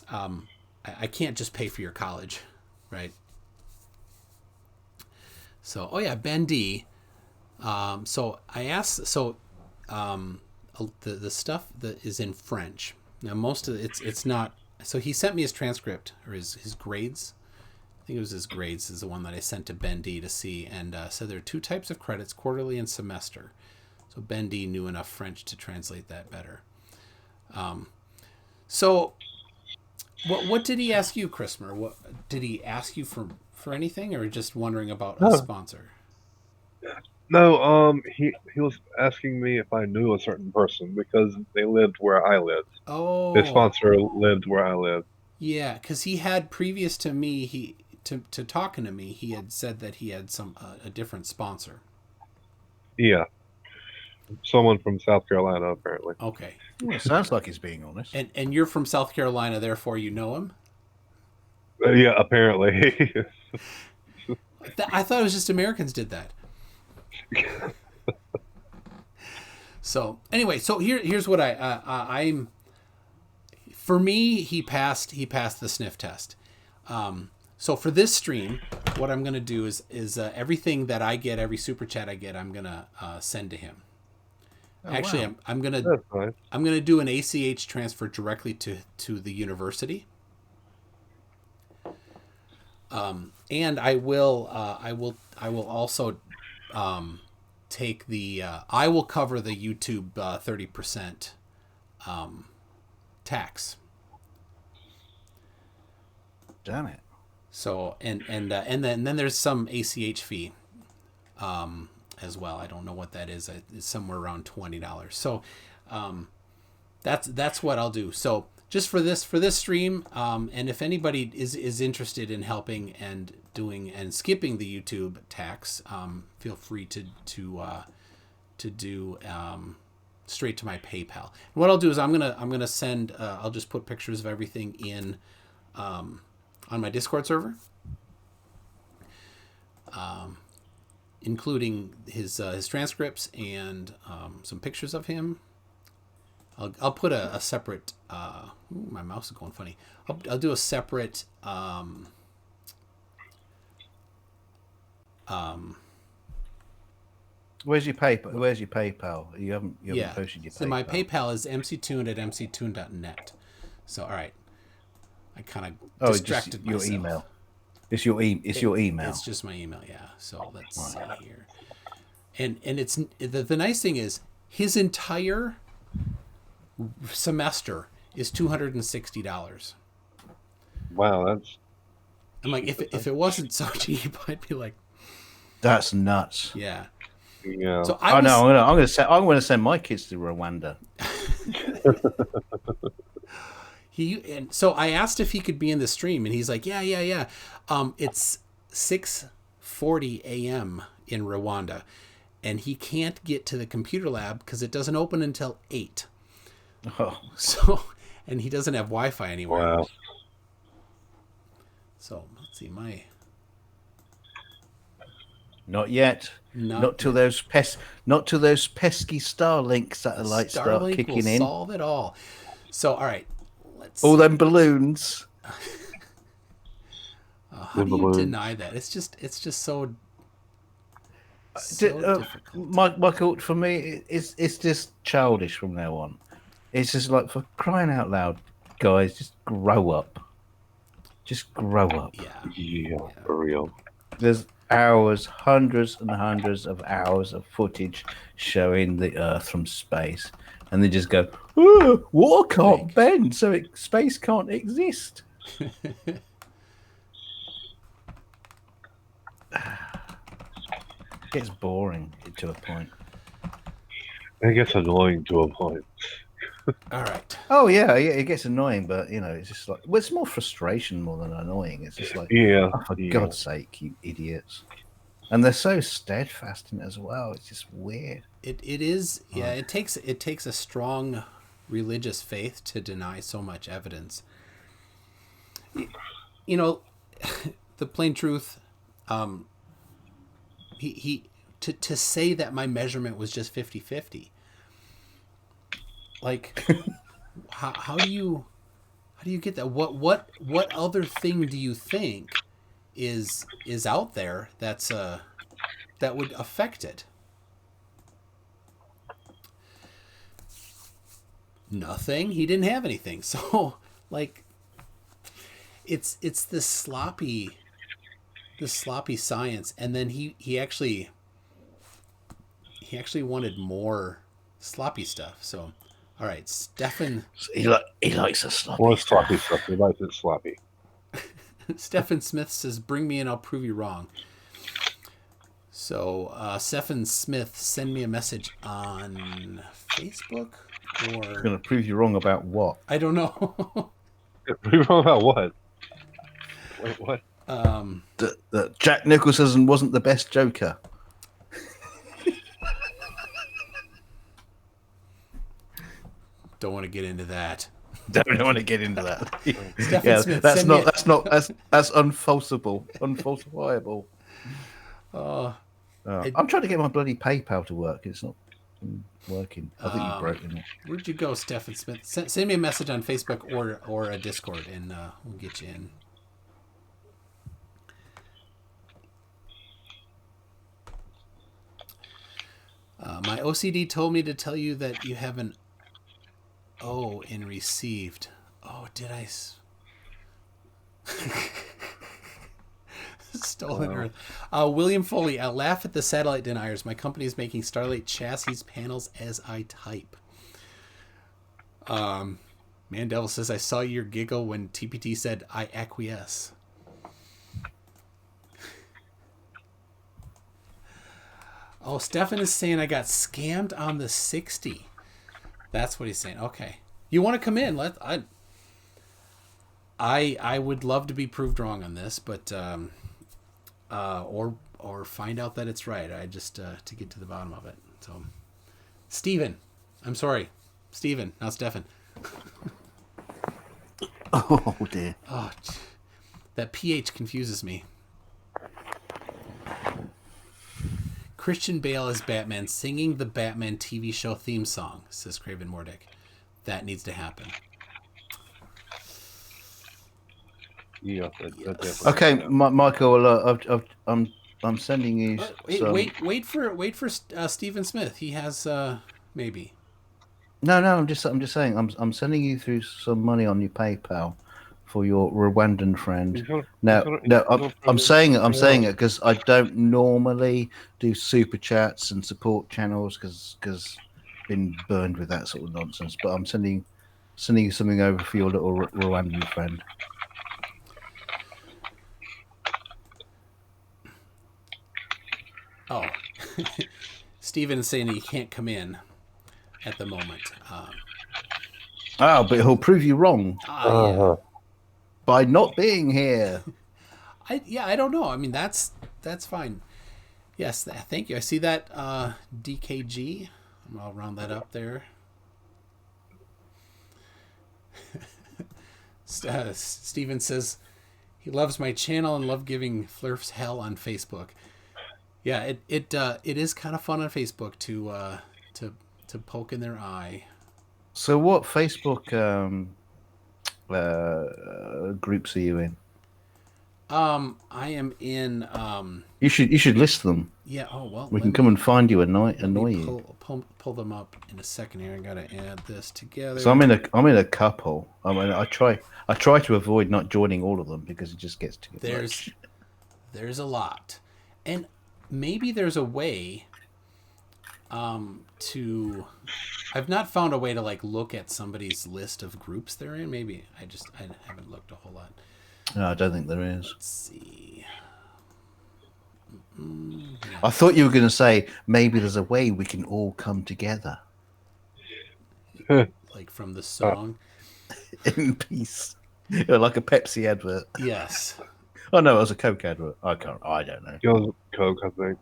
[SPEAKER 1] I can't just pay for your college, right? So, Ben D. So I asked. So, the stuff that is in French. Now, most of it's not. So he sent me his transcript or his grades. I think it was his grades is the one that I sent to Ben D to see, and said there are 2 types of credits: quarterly and semester. So Ben D knew enough French to translate that better. So what did he ask you, Chrismer? What did he ask you for anything, or just wondering about a sponsor?
[SPEAKER 3] No, he was asking me if I knew a certain person because they lived where I lived.
[SPEAKER 1] Oh,
[SPEAKER 3] his sponsor lived where I lived.
[SPEAKER 1] Yeah, because he had previous to me, to talking to me, he had said that he had a different sponsor.
[SPEAKER 3] Yeah, someone from South Carolina apparently.
[SPEAKER 1] Okay.
[SPEAKER 2] Well, it sounds like he's being honest.
[SPEAKER 1] And you're from South Carolina, therefore you know him?
[SPEAKER 3] Yeah, apparently.
[SPEAKER 1] I thought it was just Americans did that. So anyway, here's what I'm. For me, he passed the sniff test. So for this stream, what I'm gonna do is everything that I get, every super chat I get, I'm gonna send to him. Actually,
[SPEAKER 2] wow.
[SPEAKER 1] I'm gonna
[SPEAKER 3] That's nice.
[SPEAKER 1] I'm gonna do an ACH transfer directly to the university. And I will also take the I will cover the YouTube 30% tax.
[SPEAKER 2] Damn it.
[SPEAKER 1] So and then there's some ACH fee as well. I don't know what that is. It's somewhere around $20. So that's what I'll do. So just for this stream, and if anybody is interested in helping and doing and skipping the YouTube tax, feel free to do straight to my PayPal. And what I'll do is I'm gonna send. I'll just put pictures of everything in on my Discord server, including his transcripts and some pictures of him. I'll put a separate. My mouse is going funny. I'll do a separate.
[SPEAKER 2] Where's your PayPal? You haven't posted your PayPal.
[SPEAKER 1] So my PayPal is mctuned@mctuned.net. So all right, I kind of distracted
[SPEAKER 2] your
[SPEAKER 1] myself.
[SPEAKER 2] email. It's your email.
[SPEAKER 1] It's just my email, yeah. So let's see here, and it's the nice thing is his entire semester is $260.
[SPEAKER 3] Wow, that's.
[SPEAKER 1] I'm like, if it wasn't so cheap, I'd be like,
[SPEAKER 2] that's nuts.
[SPEAKER 1] Yeah.
[SPEAKER 3] Yeah.
[SPEAKER 1] So
[SPEAKER 2] I'm gonna send my kids to Rwanda.
[SPEAKER 1] So I asked if he could be in the stream, and he's like, yeah. It's 6:40 a.m. in Rwanda, and he can't get to the computer lab because it doesn't open until 8.
[SPEAKER 2] Oh.
[SPEAKER 1] So, and he doesn't have Wi-Fi anywhere.
[SPEAKER 3] Wow.
[SPEAKER 1] So let's see
[SPEAKER 2] Not yet. Not till those pesky Starlink satellites start kicking
[SPEAKER 1] will
[SPEAKER 2] in.
[SPEAKER 1] Solve it all. So all right, let's.
[SPEAKER 2] All them balloons.
[SPEAKER 1] How do you deny that? It's just so difficult.
[SPEAKER 2] Michael, for me, it's just childish from now on. It's just like, for crying out loud, guys, just grow up. Just grow up.
[SPEAKER 3] Yeah, for real.
[SPEAKER 2] There's hundreds and hundreds of hours of footage showing the Earth from space, and they just go, "Oh, water can't bend, so space can't exist." It gets boring to a point.
[SPEAKER 3] It gets annoying to a point.
[SPEAKER 1] All right.
[SPEAKER 2] Oh yeah, it gets annoying, but it's just like, well, it's more frustration more than annoying. It's just like,
[SPEAKER 3] yeah,
[SPEAKER 2] oh, for God's sake, you idiots! And they're so steadfast in it as well. It's just weird.
[SPEAKER 1] It is. Yeah, it takes a strong religious faith to deny so much evidence. The plain truth. To say that my measurement was just 50-50. Like, how do you get that? What other thing do you think is out there that would affect it? Nothing. He didn't have anything. So like, it's this sloppy science, and then he actually wanted more sloppy stuff. So. All right, Stefan.
[SPEAKER 2] He likes a sloppy.
[SPEAKER 3] More sloppy stuff. He likes it sloppy.
[SPEAKER 1] Stefan Smith says, "Bring me in, I'll prove you wrong." So, Stefan Smith, send me a message on Facebook, or
[SPEAKER 2] I'm going to prove you wrong about what?
[SPEAKER 1] I don't know.
[SPEAKER 3] Prove you wrong about what? Wait, what?
[SPEAKER 2] That Jack Nicholson wasn't the best Joker.
[SPEAKER 1] Don't want to get into that.
[SPEAKER 2] Don't want to get into that.
[SPEAKER 1] Stefan Smith,
[SPEAKER 2] that's unfalsifiable. Unfalsifiable. I'm trying to get my bloody PayPal to work. It's not working. I think you've broken it.
[SPEAKER 1] Where'd you go, Stefan Smith? Send me a message on Facebook or a Discord, and we'll get you in. My OCD told me to tell you that you have an O in received. Oh, did I? Stolen
[SPEAKER 3] Wow.
[SPEAKER 1] Earth. William Foley, I laugh at the satellite deniers. My company is making Starlight chassis panels as I type. Man Devil says, I saw your giggle when TPT said, I acquiesce. Oh, Stefan is saying I got scammed on the 60. That's what he's saying. Okay. You want to come in? I would love to be proved wrong on this, but or find out that it's right. I just to get to the bottom of it. So, Steven. I'm sorry. Steven, not Stefan.
[SPEAKER 2] Oh dear.
[SPEAKER 1] Oh, that PH confuses me. Christian Bale as Batman singing the Batman TV show theme song, says Craven Mordick. That needs to happen.
[SPEAKER 3] Yeah, that
[SPEAKER 1] Yes.
[SPEAKER 3] definitely.
[SPEAKER 2] Okay,
[SPEAKER 3] Yeah.
[SPEAKER 2] Michael, I'm sending you some.
[SPEAKER 1] Wait for Stephen Smith. He has maybe.
[SPEAKER 2] No, I'm just saying I'm sending you through some money on your PayPal for your Rwandan friend.
[SPEAKER 3] He's gonna,
[SPEAKER 2] No,
[SPEAKER 3] he's
[SPEAKER 2] I'm
[SPEAKER 3] gonna
[SPEAKER 2] saying it. I'm
[SPEAKER 3] bring
[SPEAKER 2] saying
[SPEAKER 3] up.
[SPEAKER 2] it because I don't normally do super chats and support channels because been burned with that sort of nonsense. But I'm sending you something over for your little Rwandan friend.
[SPEAKER 1] Oh, Stephen is saying he can't come in at the moment.
[SPEAKER 2] Oh, but he'll prove you wrong
[SPEAKER 1] Yeah.
[SPEAKER 2] by not being here.
[SPEAKER 1] I don't know. I mean, that's fine. Yes, thank you. I see that DKG. I'll round that up there. Steven says he loves my channel and love giving Flurfs hell on Facebook. Yeah, it is kind of fun on Facebook to poke in their eye.
[SPEAKER 2] So, what Facebook groups are you in?
[SPEAKER 1] I am in.
[SPEAKER 2] You should list them.
[SPEAKER 1] Yeah. Oh well.
[SPEAKER 2] We can come and find you and annoy
[SPEAKER 1] me
[SPEAKER 2] you.
[SPEAKER 1] pull them up in a second here. I gotta add this together.
[SPEAKER 2] So I'm in a couple. I mean, I try to avoid not joining all of them because it just gets too much.
[SPEAKER 1] There's a lot, and maybe there's a way. To, I've not found a way to like look at somebody's list of groups they're in. Maybe I haven't looked a whole lot.
[SPEAKER 2] No, I don't think there is.
[SPEAKER 1] Let's see.
[SPEAKER 2] I thought you were going to say maybe there's a way we can all come together
[SPEAKER 1] Like from the song.
[SPEAKER 2] in peace, like a Pepsi advert.
[SPEAKER 1] Yes.
[SPEAKER 2] Oh no, it was a Coke advert. I don't know.
[SPEAKER 3] It was Coke, I think.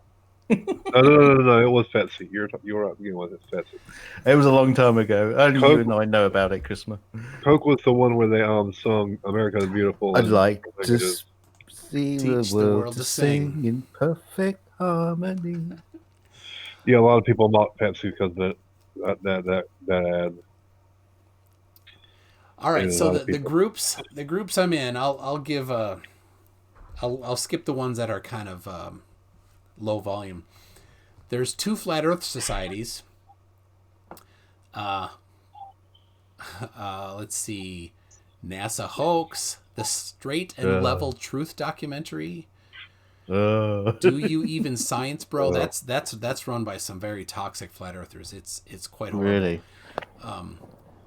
[SPEAKER 3] No. It was Pepsi. You were right. It was Pepsi.
[SPEAKER 2] It was a long time ago. Only
[SPEAKER 3] Coke,
[SPEAKER 2] you and I know about it, Christmas.
[SPEAKER 3] Coke was the one where they sung "America the Beautiful."
[SPEAKER 2] I'd like
[SPEAKER 3] I think
[SPEAKER 2] to
[SPEAKER 3] it is.
[SPEAKER 2] see
[SPEAKER 1] Teach
[SPEAKER 2] the world to sing in perfect harmony.
[SPEAKER 3] Yeah, a lot of people mock Pepsi because of that ad.
[SPEAKER 1] All right.
[SPEAKER 3] And a
[SPEAKER 1] So
[SPEAKER 3] lot of
[SPEAKER 1] the
[SPEAKER 3] people.
[SPEAKER 1] groups I'm in, I'll give I'll skip the ones that are kind of low volume. There's 2 flat Earth societies. Let's see, NASA hoax, the Straight and Level Truth documentary. Do you even science, bro? That's run by some very toxic flat earthers. It's quite horrible.
[SPEAKER 2] Really?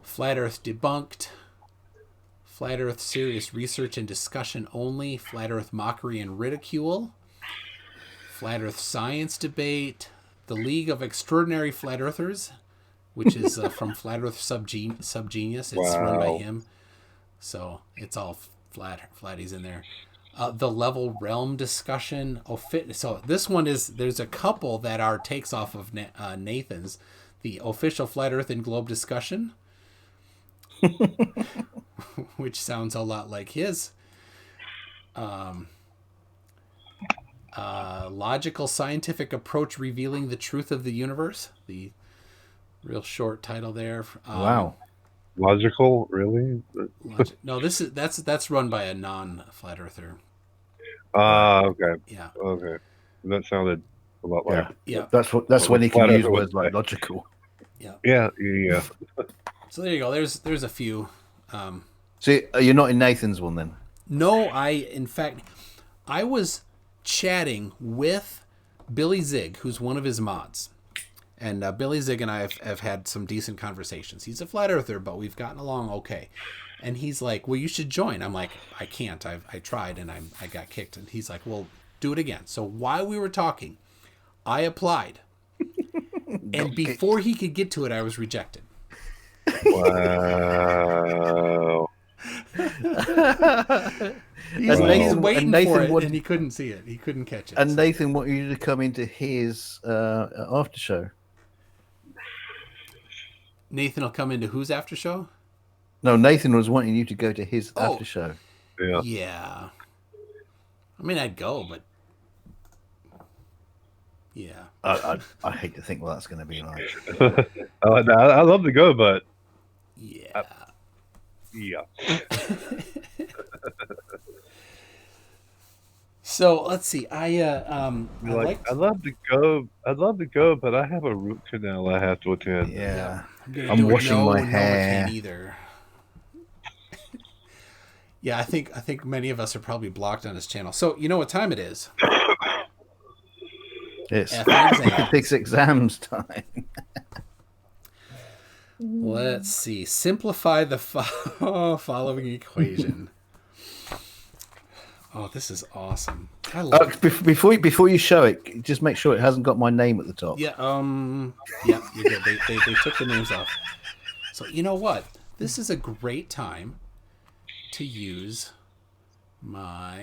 [SPEAKER 1] Flat Earth debunked. Flat Earth serious research and discussion only. Flat Earth mockery and ridicule. Flat Earth science debate. The League of Extraordinary Flat Earthers, which is from Flat Earth Subgenius. It's run by him. So it's all flatties in there. The Level Realm discussion. So this one is, there's a couple that are takes off of Nathan's. The official Flat Earth and Globe discussion, which sounds a lot like his. Logical scientific approach revealing the truth of the universe. The real short title there.
[SPEAKER 2] Wow.
[SPEAKER 3] Logical, really?
[SPEAKER 1] No, that's run by a non-flat earther.
[SPEAKER 3] Okay.
[SPEAKER 1] Yeah.
[SPEAKER 3] Okay. That sounded A lot like
[SPEAKER 1] Yeah.
[SPEAKER 2] That's
[SPEAKER 3] Well,
[SPEAKER 2] when he can
[SPEAKER 3] flat
[SPEAKER 2] use
[SPEAKER 3] earther would
[SPEAKER 2] words like
[SPEAKER 3] say.
[SPEAKER 2] logical.
[SPEAKER 3] Yeah.
[SPEAKER 1] So there you go. There's a few.
[SPEAKER 2] See, you're not in Nathan's one then.
[SPEAKER 1] No, in fact, I was chatting with Billy Zig, who's one of his mods. And Billy Zig and I have had some decent conversations. He's a flat earther, but we've gotten along okay. And he's like, well, you should join. I'm like, I can't. I tried and I got kicked. And he's like, well, do it again. So while we were talking, I applied. And before he could get to it, I was rejected.
[SPEAKER 3] Wow.
[SPEAKER 1] He's
[SPEAKER 2] Nathan-
[SPEAKER 1] waiting
[SPEAKER 2] and
[SPEAKER 1] for
[SPEAKER 2] Nathan
[SPEAKER 1] it,
[SPEAKER 2] would-
[SPEAKER 1] and he couldn't see it. He couldn't catch it.
[SPEAKER 2] And
[SPEAKER 1] so.
[SPEAKER 2] Nathan wanted you to come into his after show.
[SPEAKER 1] Nathan will come into whose after show?
[SPEAKER 2] No, Nathan was wanting you to go to his after show.
[SPEAKER 3] Yeah.
[SPEAKER 1] Yeah. I mean, I'd go, but yeah.
[SPEAKER 2] I hate to think what that's going to be like.
[SPEAKER 3] I love to go, but
[SPEAKER 1] Yeah.
[SPEAKER 3] yeah.
[SPEAKER 1] So let's see. I
[SPEAKER 3] love to go. I'd love to go, but I have a root canal I have to attend.
[SPEAKER 2] Yeah.
[SPEAKER 1] I'm
[SPEAKER 2] washing my
[SPEAKER 1] I
[SPEAKER 2] hair.
[SPEAKER 1] can't either. Yeah, I think many of us are probably blocked on his channel. So you know what time it is?
[SPEAKER 2] It's
[SPEAKER 1] Exams.
[SPEAKER 2] ethics exams time.
[SPEAKER 1] Let's see. Simplify the following equation. Oh, this is awesome. I love
[SPEAKER 2] Before you show it, just make sure it hasn't got my name at the top.
[SPEAKER 1] Yeah, yeah, you're good. They took the names off. So you know what? This is a great time to use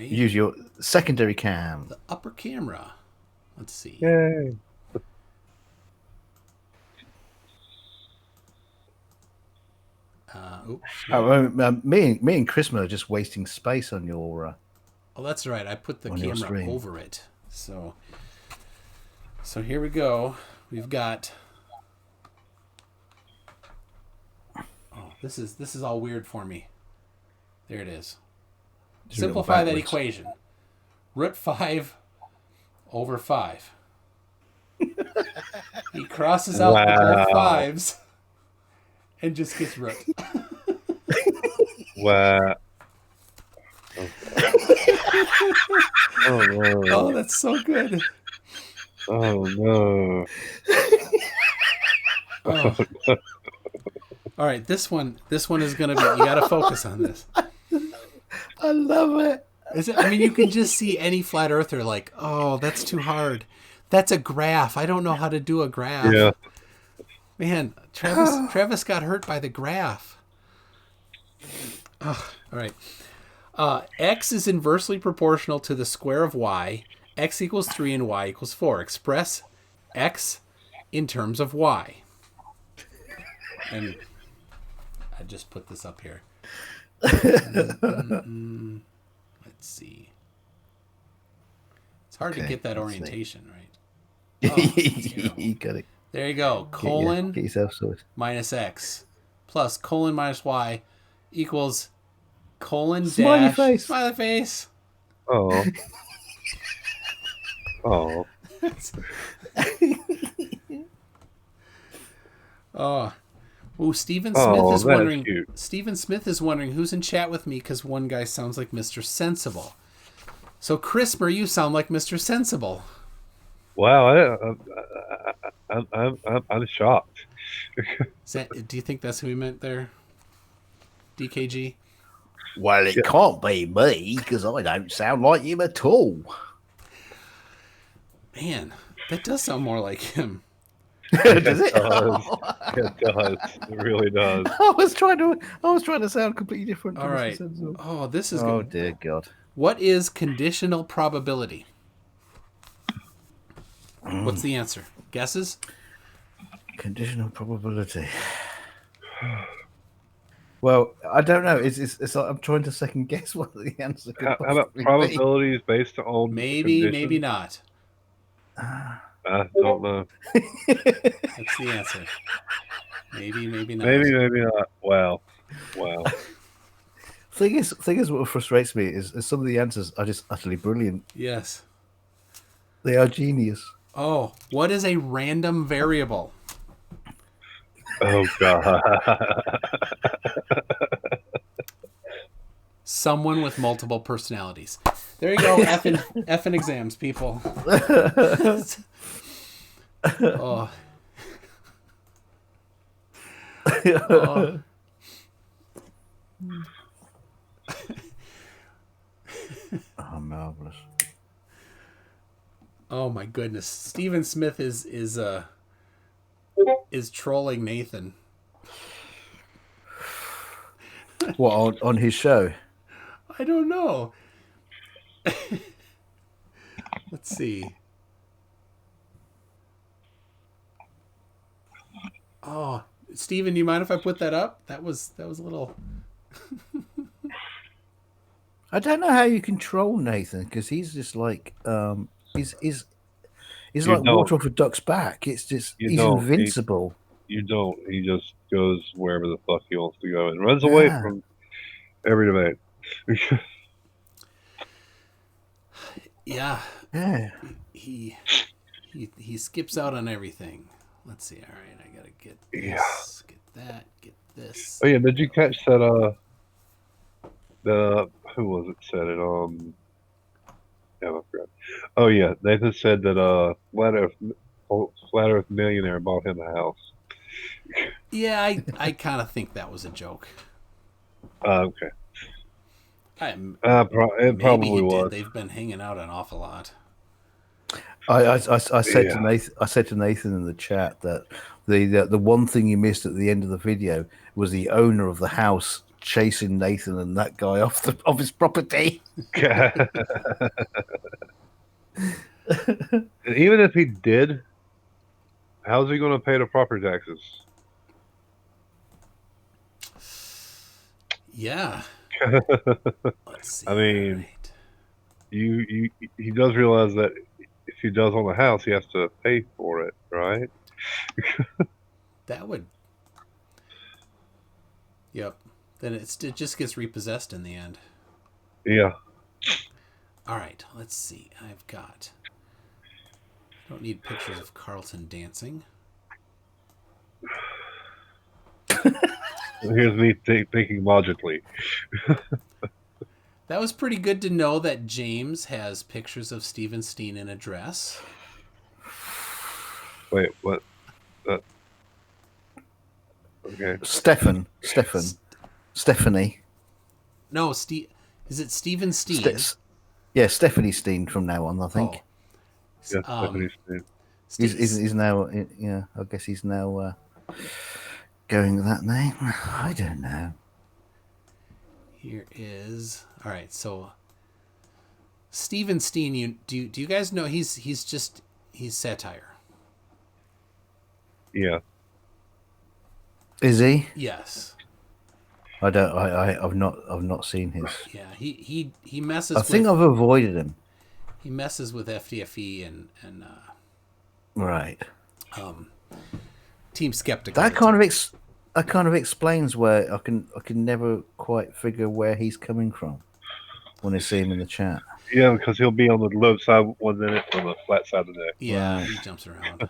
[SPEAKER 2] Use your secondary cam.
[SPEAKER 1] the upper camera. Let's see.
[SPEAKER 3] Yay.
[SPEAKER 2] Me and Chrisma are just wasting space on your.
[SPEAKER 1] Oh, that's right. I put the
[SPEAKER 2] on your
[SPEAKER 1] camera
[SPEAKER 2] screen.
[SPEAKER 1] over it. So here we go. We've got. Oh, this is all weird for me. There it is. Simplify that equation. Root 5 over 5. He crosses out the both fives and just gets root.
[SPEAKER 3] Wow. Oh no.
[SPEAKER 1] Oh, that's so good.
[SPEAKER 3] Oh no.
[SPEAKER 1] Oh. All right, this one is going to be, you got to focus on this.
[SPEAKER 2] I love it.
[SPEAKER 1] Is it? I mean, you can just see any flat earther like, oh, that's too hard. That's a graph. I don't know how to do a graph.
[SPEAKER 3] Yeah.
[SPEAKER 1] Man, Travis got hurt by the graph. Oh, all right. X is inversely proportional to the square of y. X equals 3 and y equals 4. Express X in terms of y. And I just put this up here. Let's see. It's hard to get that orientation right. Oh,
[SPEAKER 2] You got it.
[SPEAKER 1] there you go. Colon
[SPEAKER 2] Get yourself sorted.
[SPEAKER 1] minus x plus colon minus y equals colon
[SPEAKER 2] Smiley
[SPEAKER 1] dash
[SPEAKER 2] face.
[SPEAKER 1] smiley face.
[SPEAKER 3] Oh. Oh.
[SPEAKER 1] Oh. Ooh, Stephen
[SPEAKER 3] Oh,
[SPEAKER 1] Smith is
[SPEAKER 3] that's
[SPEAKER 1] wondering.
[SPEAKER 3] cute.
[SPEAKER 1] Stephen Smith is wondering who's in chat with me because one guy sounds like Mr. Sensible. So, Crisper, you sound like Mr. Sensible.
[SPEAKER 3] Wow. I'm shocked.
[SPEAKER 1] Do you think that's who he meant there? DKG?
[SPEAKER 2] Well, it can't be me because I don't sound like him at all.
[SPEAKER 1] Man, that does sound more like him.
[SPEAKER 2] Does it?
[SPEAKER 3] It does. It really does.
[SPEAKER 2] I was trying to sound completely different.
[SPEAKER 1] All right. Oh, this is
[SPEAKER 2] Oh
[SPEAKER 1] good.
[SPEAKER 2] dear God.
[SPEAKER 1] What is conditional probability? What's the answer? Guesses?
[SPEAKER 2] Conditional probability. Well, I don't know. It's like I'm trying to second guess what the answer could
[SPEAKER 3] How about
[SPEAKER 2] possibly be.
[SPEAKER 3] probabilities based on
[SPEAKER 1] Maybe,
[SPEAKER 3] conditions?
[SPEAKER 1] maybe not.
[SPEAKER 3] I don't know.
[SPEAKER 1] That's the answer. Maybe, maybe not.
[SPEAKER 3] Maybe not. Wow.
[SPEAKER 2] Thing is, what frustrates me is some of the answers are just utterly brilliant.
[SPEAKER 1] Yes.
[SPEAKER 2] They are genius.
[SPEAKER 1] Oh, what is a random variable?
[SPEAKER 3] Oh god.
[SPEAKER 1] Someone with multiple personalities. There you go. Effing exams, people. Oh. Oh.
[SPEAKER 2] Oh, marvelous.
[SPEAKER 1] Oh my goodness. Stephen Smith is trolling Nathan.
[SPEAKER 2] What, on his show?
[SPEAKER 1] I don't know. Let's see. Oh, Steven, do you mind if I put that up? That was a little.
[SPEAKER 2] I don't know how you control Nathan, because he's just like he's
[SPEAKER 3] You
[SPEAKER 2] like
[SPEAKER 3] don't.
[SPEAKER 2] water off a duck's back. It's just
[SPEAKER 3] You
[SPEAKER 2] he's
[SPEAKER 3] don't.
[SPEAKER 2] invincible.
[SPEAKER 3] You don't. He just goes wherever the fuck he wants to go and runs away
[SPEAKER 2] Yeah.
[SPEAKER 3] from every debate.
[SPEAKER 1] Yeah.
[SPEAKER 2] Yeah.
[SPEAKER 1] He skips out on everything. Let's see. All right, I gotta get
[SPEAKER 3] Yeah.
[SPEAKER 1] this, get that, get this.
[SPEAKER 3] Oh yeah, did you catch that? The who was it said it? Yeah, I forgot. Oh yeah, Nathan said that Flat Earth millionaire bought him a house.
[SPEAKER 1] Yeah, I kind of think that was a joke.
[SPEAKER 3] Okay.
[SPEAKER 1] Maybe
[SPEAKER 3] It probably
[SPEAKER 1] he
[SPEAKER 3] was.
[SPEAKER 1] did. They've been hanging out an awful lot.
[SPEAKER 2] I said to
[SPEAKER 3] Yeah.
[SPEAKER 2] Nathan. I said to Nathan in the chat that the one thing you missed at the end of the video was the owner of the house chasing Nathan and that guy off his property.
[SPEAKER 3] And even if he did, how's he going to pay the property taxes?
[SPEAKER 1] Yeah. Let's see.
[SPEAKER 3] I mean,
[SPEAKER 1] all right.
[SPEAKER 3] he does realize that if he does on the house, he has to pay for it, right?
[SPEAKER 1] That would. Yep. Then it just gets repossessed in the end.
[SPEAKER 3] Yeah.
[SPEAKER 1] All right. Let's see. I've got. I don't need pictures of Carlton dancing.
[SPEAKER 3] Here's me thinking logically.
[SPEAKER 1] That was pretty good to know that James has pictures of Stephen Steen in a dress.
[SPEAKER 3] Wait, what? Okay.
[SPEAKER 2] Stephanie.
[SPEAKER 1] No, Steve. Is it Stephen Steen?
[SPEAKER 2] Yeah, Stephanie Steen from now on, I think.
[SPEAKER 1] Oh.
[SPEAKER 3] Yeah, Stephanie Steen.
[SPEAKER 2] He's now, yeah, I guess he's now going with that name. I don't know.
[SPEAKER 1] Here is all right. So Stephen Steen, do you guys know he's satire?
[SPEAKER 3] Yeah.
[SPEAKER 2] Is he?
[SPEAKER 1] Yes.
[SPEAKER 2] I don't. I've not seen his.
[SPEAKER 1] Yeah. He messes.
[SPEAKER 2] I think I've avoided him.
[SPEAKER 1] He messes with FDFE and
[SPEAKER 2] Right.
[SPEAKER 1] Team Skeptic.
[SPEAKER 2] That kind of explains where I can never quite figure where he's coming from when I see him in the chat.
[SPEAKER 3] Yeah, because he'll be on the low side 1 minute, on the flat side of the neck.
[SPEAKER 1] Yeah, he jumps around.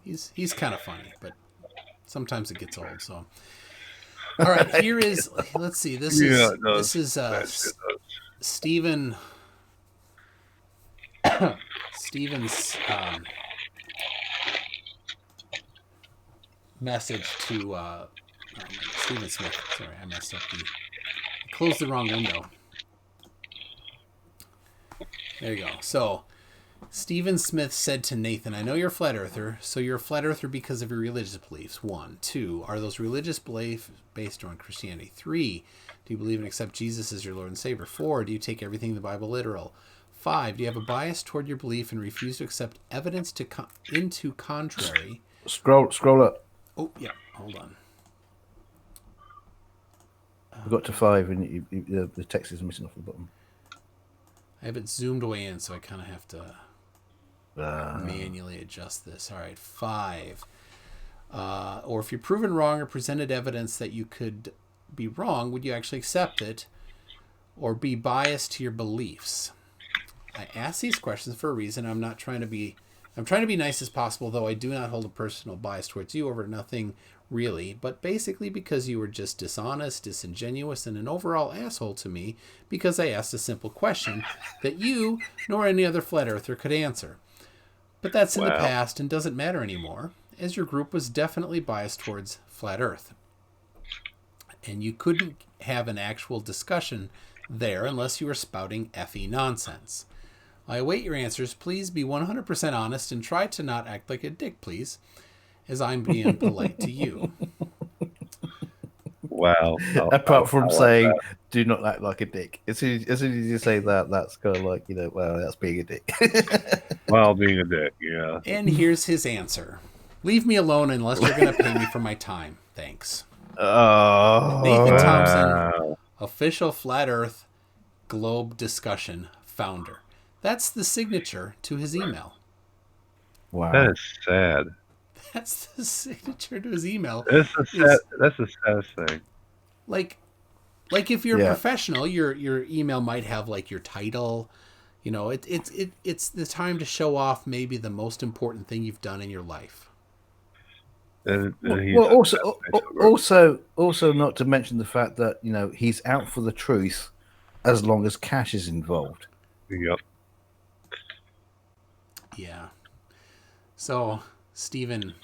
[SPEAKER 1] He's kind of funny, but sometimes it gets old. So, all right, here is. Let's see. This is Stephen's message to Stephen Smith. Sorry, I messed up I closed the wrong window. There you go. So, Stephen Smith said to Nathan, I know you're a flat earther, so you're a flat earther because of your religious beliefs. 1. 2, are those religious beliefs based on Christianity? 3, do you believe and accept Jesus as your Lord and Savior? 4, do you take everything in the Bible literal? 5, do you have a bias toward your belief and refuse to accept evidence into contrary?
[SPEAKER 2] Scroll up.
[SPEAKER 1] Oh, yeah, hold on.
[SPEAKER 2] We got to 5, and the text is missing off the bottom.
[SPEAKER 1] I have it zoomed way in, so I kind of have to manually adjust this. All right, 5. Or if you're proven wrong or presented evidence that you could be wrong, would you actually accept it or be biased to your beliefs? I ask these questions for a reason. I'm not trying to be I'm trying to be nice as possible, though I do not hold a personal bias towards you over nothing really, but basically because you were just dishonest, disingenuous, and an overall asshole to me because I asked a simple question that you nor any other flat earther could answer. But that's in the
[SPEAKER 3] Wow.
[SPEAKER 1] past and doesn't matter anymore, as your group was definitely biased towards flat earth. And you couldn't have an actual discussion there unless you were spouting effing nonsense. I await your answers. Please be 100% honest and try to not act like a dick, please, as I'm being polite to you.
[SPEAKER 3] Wow.
[SPEAKER 2] Apart from
[SPEAKER 3] I like
[SPEAKER 2] saying,
[SPEAKER 3] that.
[SPEAKER 2] "Do not act like a dick." As soon as you say that, that's kind of like, well, that's being a dick.
[SPEAKER 3] Well, being a dick, yeah.
[SPEAKER 1] And here's his answer. Leave me alone unless you're going to pay me for my time. Thanks. Nathan
[SPEAKER 2] Oh,
[SPEAKER 1] Thompson,
[SPEAKER 3] Wow.
[SPEAKER 1] official Flat Earth Globe Discussion founder. That's the signature to his email.
[SPEAKER 2] wow.
[SPEAKER 3] That is sad.
[SPEAKER 1] That's the signature to his email.
[SPEAKER 3] It's a sad.
[SPEAKER 1] Is
[SPEAKER 3] That's the saddest thing.
[SPEAKER 1] like if you're a
[SPEAKER 2] Yeah.
[SPEAKER 1] professional, your email might have like your title. You know, it's the time to show off maybe the most important thing you've done in your life.
[SPEAKER 3] And he's
[SPEAKER 2] Well,
[SPEAKER 3] a
[SPEAKER 2] also,
[SPEAKER 3] Facebook group.
[SPEAKER 2] also, not to mention the fact that he's out for the truth as long as cash is involved.
[SPEAKER 3] Yep.
[SPEAKER 1] Yeah. So Stephen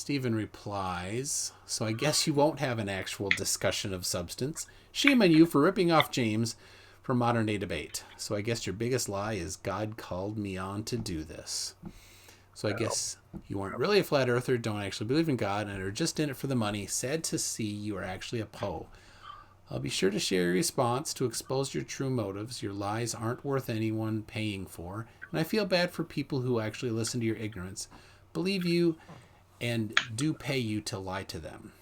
[SPEAKER 1] replies, so I guess you won't have an actual discussion of substance. Shame on you for ripping off James for modern day debate. So I guess your biggest lie is God called me on to do this. So I guess you weren't really a flat earther, don't actually believe in God, and are just in it for the money. Sad to see you are actually a Poe. I'll be sure to share your response to expose your true motives. Your lies aren't worth anyone paying for, and I feel bad for people who actually listen to your ignorance, believe you, and do pay you to lie to them.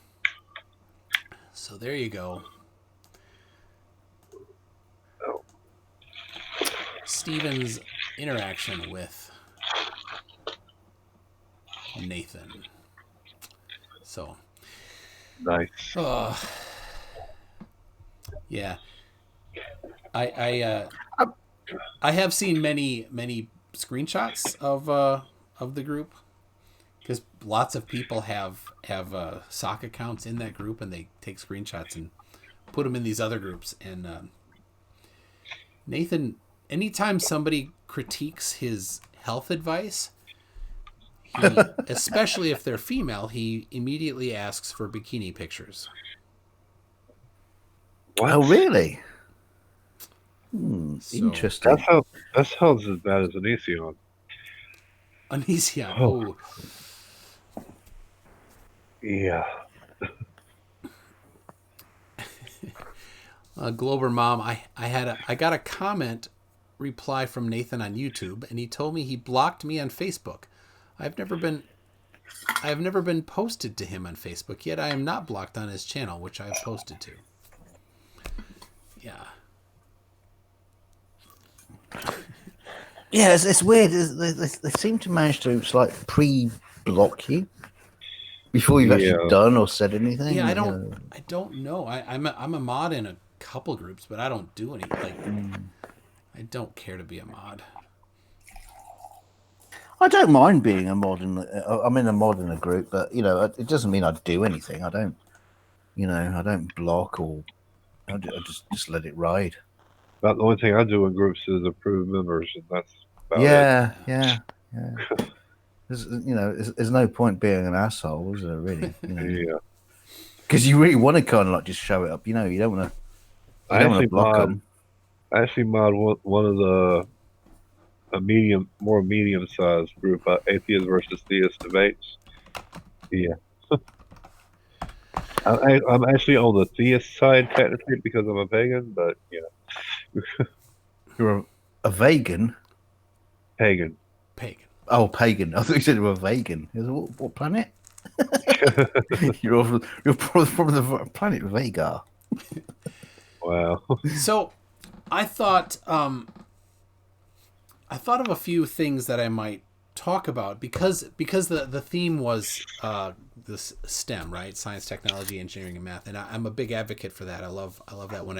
[SPEAKER 1] So there you go.
[SPEAKER 3] Oh.
[SPEAKER 1] Stephen's interaction with Nathan. So,
[SPEAKER 3] Nice.
[SPEAKER 1] yeah, I have seen many screenshots of the group because lots of people have sock accounts in that group and they take screenshots and put them in these other groups. And Nathan, anytime somebody critiques his health advice, he, especially if they're female, he immediately asks for bikini pictures.
[SPEAKER 3] What?
[SPEAKER 2] Oh, really?
[SPEAKER 1] So,
[SPEAKER 2] Interesting.
[SPEAKER 3] That sounds as bad as Onision.
[SPEAKER 1] Onision.
[SPEAKER 3] Oh.
[SPEAKER 1] Oh,
[SPEAKER 3] Yeah.
[SPEAKER 1] Glober Mom, I got a comment reply from Nathan on YouTube, and he told me he blocked me on Facebook. I've never been posted to him on Facebook, yet I am not blocked on his channel, which I have posted to. Yeah.
[SPEAKER 2] Yeah, it's weird. They seem to manage to like pre-block you before you've actually done or said anything.
[SPEAKER 1] Yeah, I don't know. I'm a mod in a couple groups, but I don't do any I don't care to be a mod.
[SPEAKER 2] I don't mind being a mod I'm in a mod in a group, but it doesn't mean I do anything. I don't block or I just let it ride.
[SPEAKER 3] About the only thing I do in groups is approve members, and that's about it.
[SPEAKER 2] Yeah. There's no point being an asshole, is there? Really?
[SPEAKER 3] Yeah.
[SPEAKER 2] Because you really want to kind of like just show it up. You don't want to. You don't want to block them.
[SPEAKER 3] I actually mod one of the more medium-sized group, atheist versus theist debates. Yeah. I'm actually on the theist side technically because I'm a pagan, but yeah.
[SPEAKER 2] You're a vegan.
[SPEAKER 3] Pagan.
[SPEAKER 2] Oh, pagan. I thought you said you were vegan. What planet? you're from the planet Vega.
[SPEAKER 3] Wow.
[SPEAKER 1] So, I thought of a few things that I might talk about because the theme was this STEM, right? Science, technology, engineering, and math, and I'm a big advocate for that. I love that when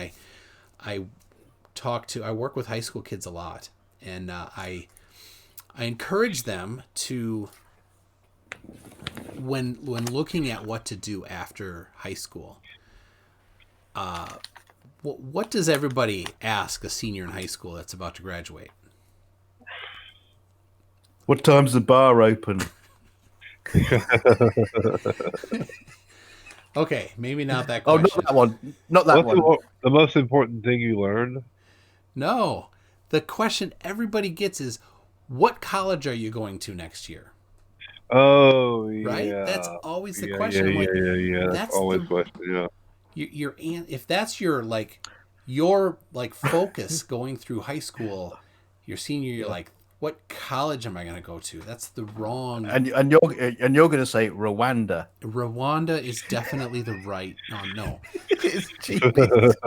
[SPEAKER 1] I work with high school kids a lot, and I encourage them to, when looking at what to do after high school, what does everybody ask a senior in high school that's about to graduate?
[SPEAKER 2] What time's the bar open?
[SPEAKER 1] Okay, maybe not that
[SPEAKER 2] Oh,
[SPEAKER 1] question.
[SPEAKER 2] not that one. Not that
[SPEAKER 3] What's
[SPEAKER 2] one.
[SPEAKER 3] the most important thing you learned?
[SPEAKER 1] No. The question everybody gets is, what college are you going to next year?
[SPEAKER 3] Oh,
[SPEAKER 1] Right?
[SPEAKER 3] yeah.
[SPEAKER 1] That's always the
[SPEAKER 3] Yeah,
[SPEAKER 1] question.
[SPEAKER 3] yeah,
[SPEAKER 1] I'm like,
[SPEAKER 3] yeah. That's
[SPEAKER 1] that's
[SPEAKER 3] always
[SPEAKER 1] the
[SPEAKER 3] question, yeah.
[SPEAKER 1] if that's your your focus going through high school, your senior year, like, what college am I going to go to? That's the wrong.
[SPEAKER 2] And you're going to say Rwanda.
[SPEAKER 1] Rwanda is definitely the right. Oh no.
[SPEAKER 2] It's cheapest.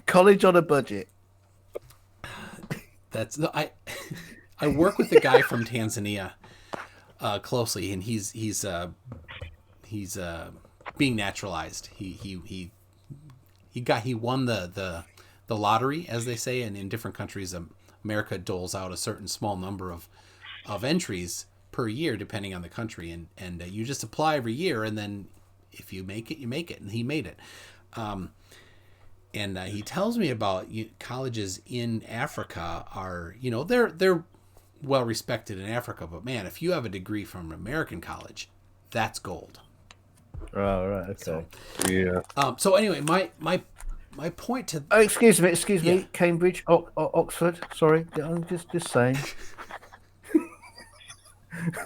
[SPEAKER 2] College on a budget.
[SPEAKER 1] That's no. I work with a guy from Tanzania closely, and he's being naturalized. He won the lottery, as they say, and in different countries, America doles out a certain small number of entries per year, depending on the country, and you just apply every year, and then if you make it, you make it, and he made it. And he tells me about colleges in Africa are, they're well respected in Africa, but man, if you have a degree from an American college, that's gold.
[SPEAKER 2] Oh, right, okay.
[SPEAKER 3] Yeah.
[SPEAKER 1] So anyway, my point to
[SPEAKER 2] Oh, excuse me,
[SPEAKER 1] Yeah.
[SPEAKER 2] Cambridge, Oxford. Sorry, I'm just saying.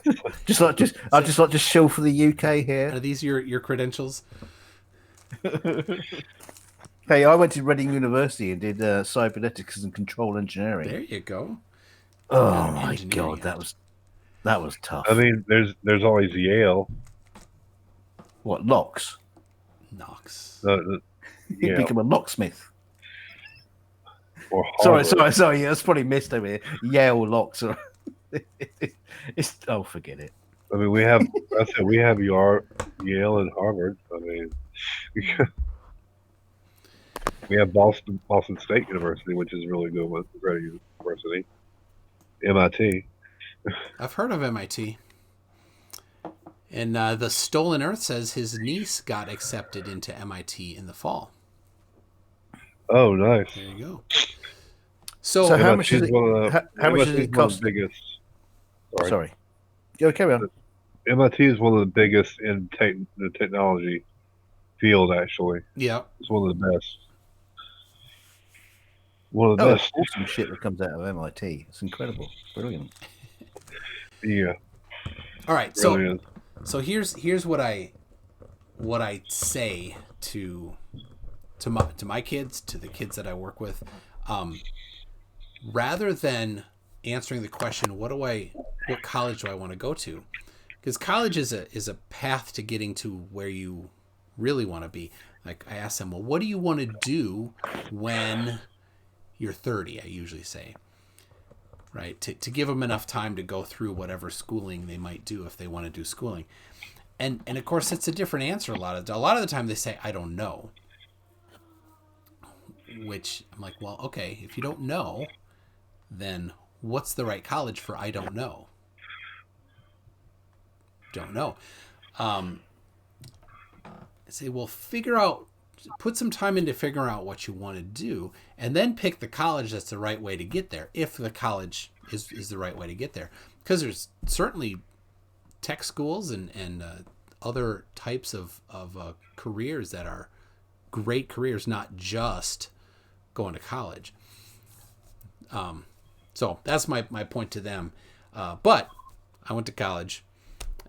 [SPEAKER 2] I'd just like to shill for the UK
[SPEAKER 1] are
[SPEAKER 2] here.
[SPEAKER 1] these your credentials?
[SPEAKER 2] Hey, I went to Reading University and did cybernetics and control engineering.
[SPEAKER 1] There you go.
[SPEAKER 2] Oh my
[SPEAKER 1] Engineering
[SPEAKER 2] god,
[SPEAKER 1] it.
[SPEAKER 2] that was tough.
[SPEAKER 3] I mean, there's always Yale.
[SPEAKER 2] What, locks?
[SPEAKER 1] Knox.
[SPEAKER 2] You
[SPEAKER 3] Yeah.
[SPEAKER 2] become a locksmith.
[SPEAKER 3] Or Harvard.
[SPEAKER 2] Sorry. Yeah, that's probably missed over here. Yale locks. Forget it.
[SPEAKER 3] I mean, we have Yale and Harvard. I mean, we have Boston State University, which is really good with great university. MIT.
[SPEAKER 1] I've heard of MIT. And the Stolen Earth says his niece got accepted into MIT in the fall.
[SPEAKER 3] Oh, nice.
[SPEAKER 1] There you go. So
[SPEAKER 2] how much does it? How much does
[SPEAKER 3] MIT is
[SPEAKER 2] it
[SPEAKER 3] one of
[SPEAKER 2] cost?
[SPEAKER 3] the biggest.
[SPEAKER 2] Sorry. Go carry on.
[SPEAKER 3] MIT is one of the biggest in the technology field. Actually,
[SPEAKER 1] yeah,
[SPEAKER 3] it's one of the best. One of the
[SPEAKER 2] Oh,
[SPEAKER 3] best.
[SPEAKER 2] awesome shit that comes out of MIT. It's incredible. Brilliant.
[SPEAKER 3] Yeah.
[SPEAKER 1] all right.
[SPEAKER 3] Really
[SPEAKER 1] So here's what I say to my kids, to the kids that I work with, rather than answering the question, what college do I want to go to? Because college is a path to getting to where you really want to be. Like, I ask them, well, what do you want to do when you're 30? I usually say, right, to give them enough time to go through whatever schooling they might do if they want to do schooling. And of course, it's a different answer a lot of the time. They say, I don't know. Which I'm like, well, okay, if you don't know, then what's the right college for I don't know? Don't know. I say, well, put some time into figuring out what you want to do, and then pick the college that's the right way to get there, if the college is the right way to get there. Because there's certainly tech schools and other types of careers that are great careers, not just going to college. So that's my point to them. But I went to college,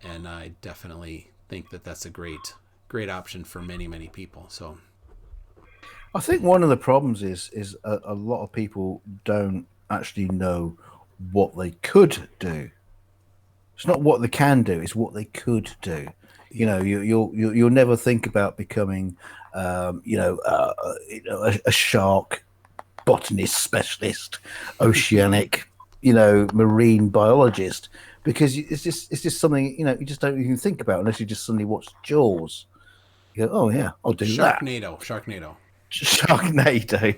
[SPEAKER 1] and I definitely think that that's a great option for many, many people. So
[SPEAKER 2] I think one of the problems is a lot of people don't actually know what they could do. It's not what they can do; it's what they could do. You know, you'll never think about becoming, a shark botanist specialist, oceanic, marine biologist, because it's just something you just don't even think about unless you just suddenly watch Jaws. You go, oh yeah, I'll do that.
[SPEAKER 1] Sharknado.
[SPEAKER 2] Sharknado.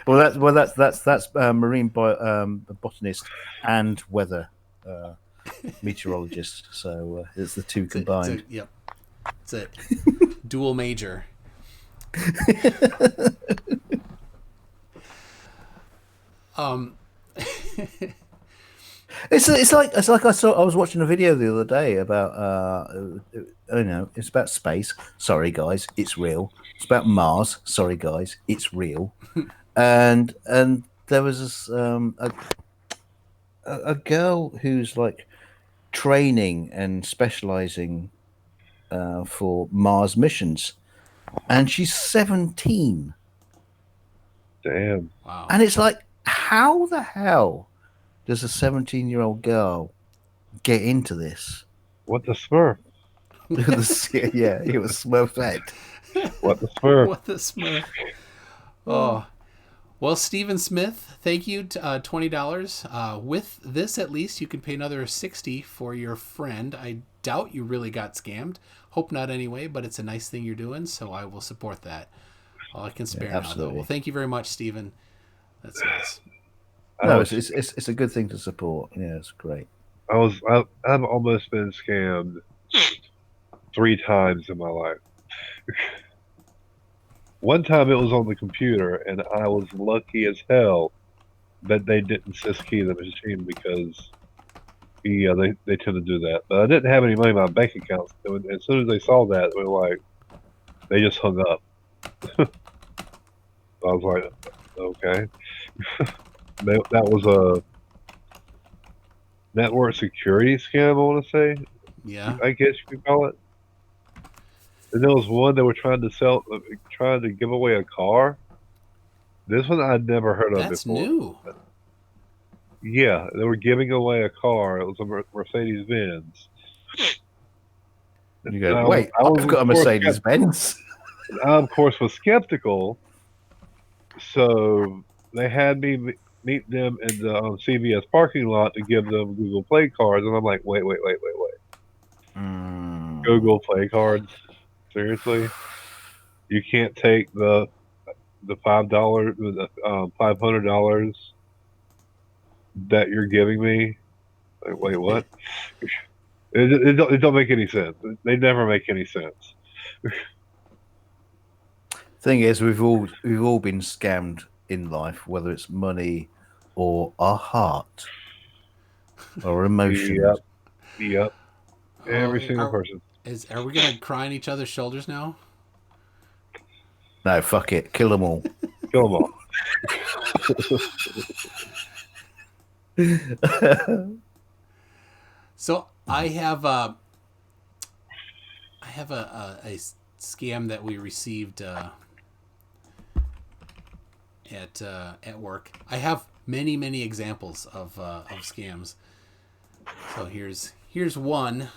[SPEAKER 2] That's marine botanist and weather uh, meteorologist. So it's the two combined.
[SPEAKER 1] Yep. It's a dual major. Um,
[SPEAKER 2] It's like I was watching a video the other day about it's about space. Sorry guys, it's real. It's about Mars. Sorry guys, it's real. And there was this a girl who's like training and specializing for Mars missions, and she's 17.
[SPEAKER 3] Damn.
[SPEAKER 1] wow.
[SPEAKER 2] And it's like, how the hell does a 17-year-old girl get into this?
[SPEAKER 3] What the Smurf?
[SPEAKER 2] Yeah, it was Smurfette.
[SPEAKER 3] What the Smurf?
[SPEAKER 1] What the smurf? Oh. Well, Stephen Smith, thank you. $20. With this, at least, you can pay another $60 for your friend. I doubt you really got scammed. Hope not anyway, but it's a nice thing you're doing, so I will support that. All I can spare now, though.
[SPEAKER 2] Absolutely.
[SPEAKER 1] Well, thank you very much, Stephen. That's nice.
[SPEAKER 2] No, it's a good thing to support. Yeah, it's great.
[SPEAKER 3] I've almost been scammed 3 times in my life. One time it was on the computer, and I was lucky as hell that they didn't syskey the machine because they tend to do that. But I didn't have any money in my bank account. So as soon as they saw that, they were like, they just hung up. I was like, okay. That was a network security scam, I want to say.
[SPEAKER 1] Yeah.
[SPEAKER 3] I guess you could call it. And there was one that were trying to give away a car. This one I'd never heard of
[SPEAKER 1] That's
[SPEAKER 3] before.
[SPEAKER 1] new.
[SPEAKER 3] Yeah, they were giving away a car. It was a Mercedes Benz.
[SPEAKER 2] You go, wait, I've got a Mercedes Benz.
[SPEAKER 3] I, of course, was skeptical. So they had me meet them in the CVS parking lot to give them Google Play cards. And I'm like, wait. Google Play cards? Seriously? You can't take the $500 that you're giving me? Like, wait, what? It don't make any sense. They never make any sense.
[SPEAKER 2] Thing is, we've all been scammed in life, whether it's money or our heart or emotions.
[SPEAKER 3] Yep. Every single person.
[SPEAKER 1] Are we gonna cry on each other's shoulders now?
[SPEAKER 2] No, fuck it, kill them all.
[SPEAKER 3] Kill them all.
[SPEAKER 1] So I have a scam that we received at work. I have many examples of scams. So here's one.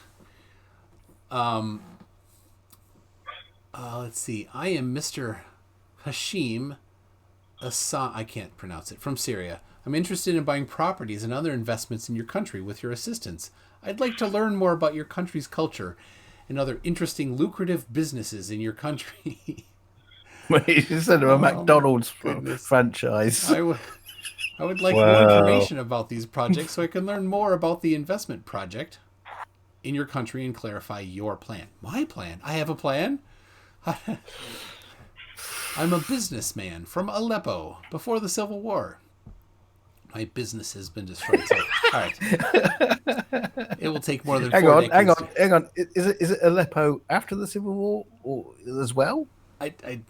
[SPEAKER 1] Let's see. I am Mr. Hashim Asa. I can't pronounce it. From Syria. I'm interested in buying properties and other investments in your country with your assistance. I'd like to learn more about your country's culture and other interesting, lucrative businesses in your country.
[SPEAKER 2] You said a McDonald's franchise.
[SPEAKER 1] I would like more information about these projects so I can learn more about the investment project in your country and clarify your plan. My plan? I have a plan? I'm a businessman from Aleppo before the Civil War. My business has been destroyed. So, all right. It will take more than
[SPEAKER 2] hang
[SPEAKER 1] 4
[SPEAKER 2] on.
[SPEAKER 1] decades.
[SPEAKER 2] Is it Aleppo after the Civil War or as well?
[SPEAKER 1] I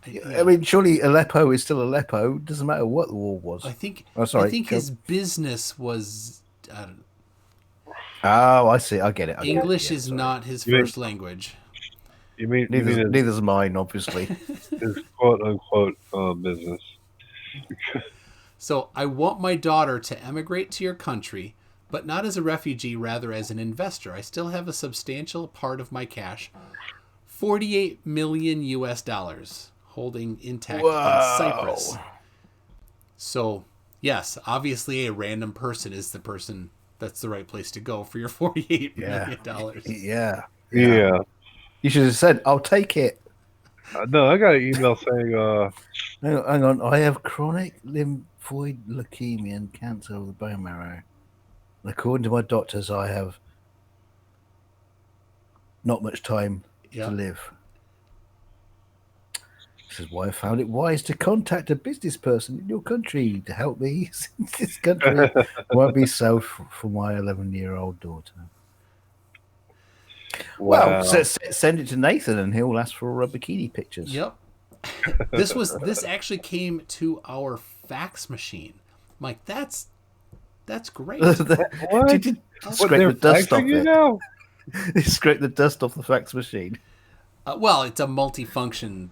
[SPEAKER 2] mean, surely Aleppo is still Aleppo. Doesn't matter what the war was.
[SPEAKER 1] I think.
[SPEAKER 2] Oh, sorry.
[SPEAKER 1] I think his business was. I don't know.
[SPEAKER 2] Oh, I see. I get it.
[SPEAKER 1] English is not his first language.
[SPEAKER 3] You mean
[SPEAKER 2] neither's mine, obviously.
[SPEAKER 3] His quote unquote business.
[SPEAKER 1] So I want my daughter to emigrate to your country, but not as a refugee, rather as an investor. I still have a substantial part of my cash, $48 million US, holding intact in Cyprus. So, yes, obviously a random person is the person that's the right place to go for your $48 million.
[SPEAKER 2] Yeah.
[SPEAKER 3] You
[SPEAKER 2] should have said, I'll take it.
[SPEAKER 3] No, I got an email saying
[SPEAKER 2] Hang on. I have chronic lymphoid leukemia and cancer of the bone marrow. According to my doctors, I have not much time
[SPEAKER 1] Yeah.
[SPEAKER 2] to live. This is why I found it wise to contact a business person in your country to help me, since this country won't be safe for my 11-year-old daughter.
[SPEAKER 3] Wow.
[SPEAKER 2] Well, send it to Nathan, and he'll ask for bikini pictures.
[SPEAKER 1] Yep. This actually came to our fax machine. I'm like, that's great.
[SPEAKER 3] What?
[SPEAKER 2] Did you
[SPEAKER 3] What,
[SPEAKER 2] scrape
[SPEAKER 3] they're
[SPEAKER 2] the dust off
[SPEAKER 3] faxing you
[SPEAKER 2] it?
[SPEAKER 3] now?
[SPEAKER 2] They scrape the dust off the fax machine.
[SPEAKER 1] Well, it's a multi-function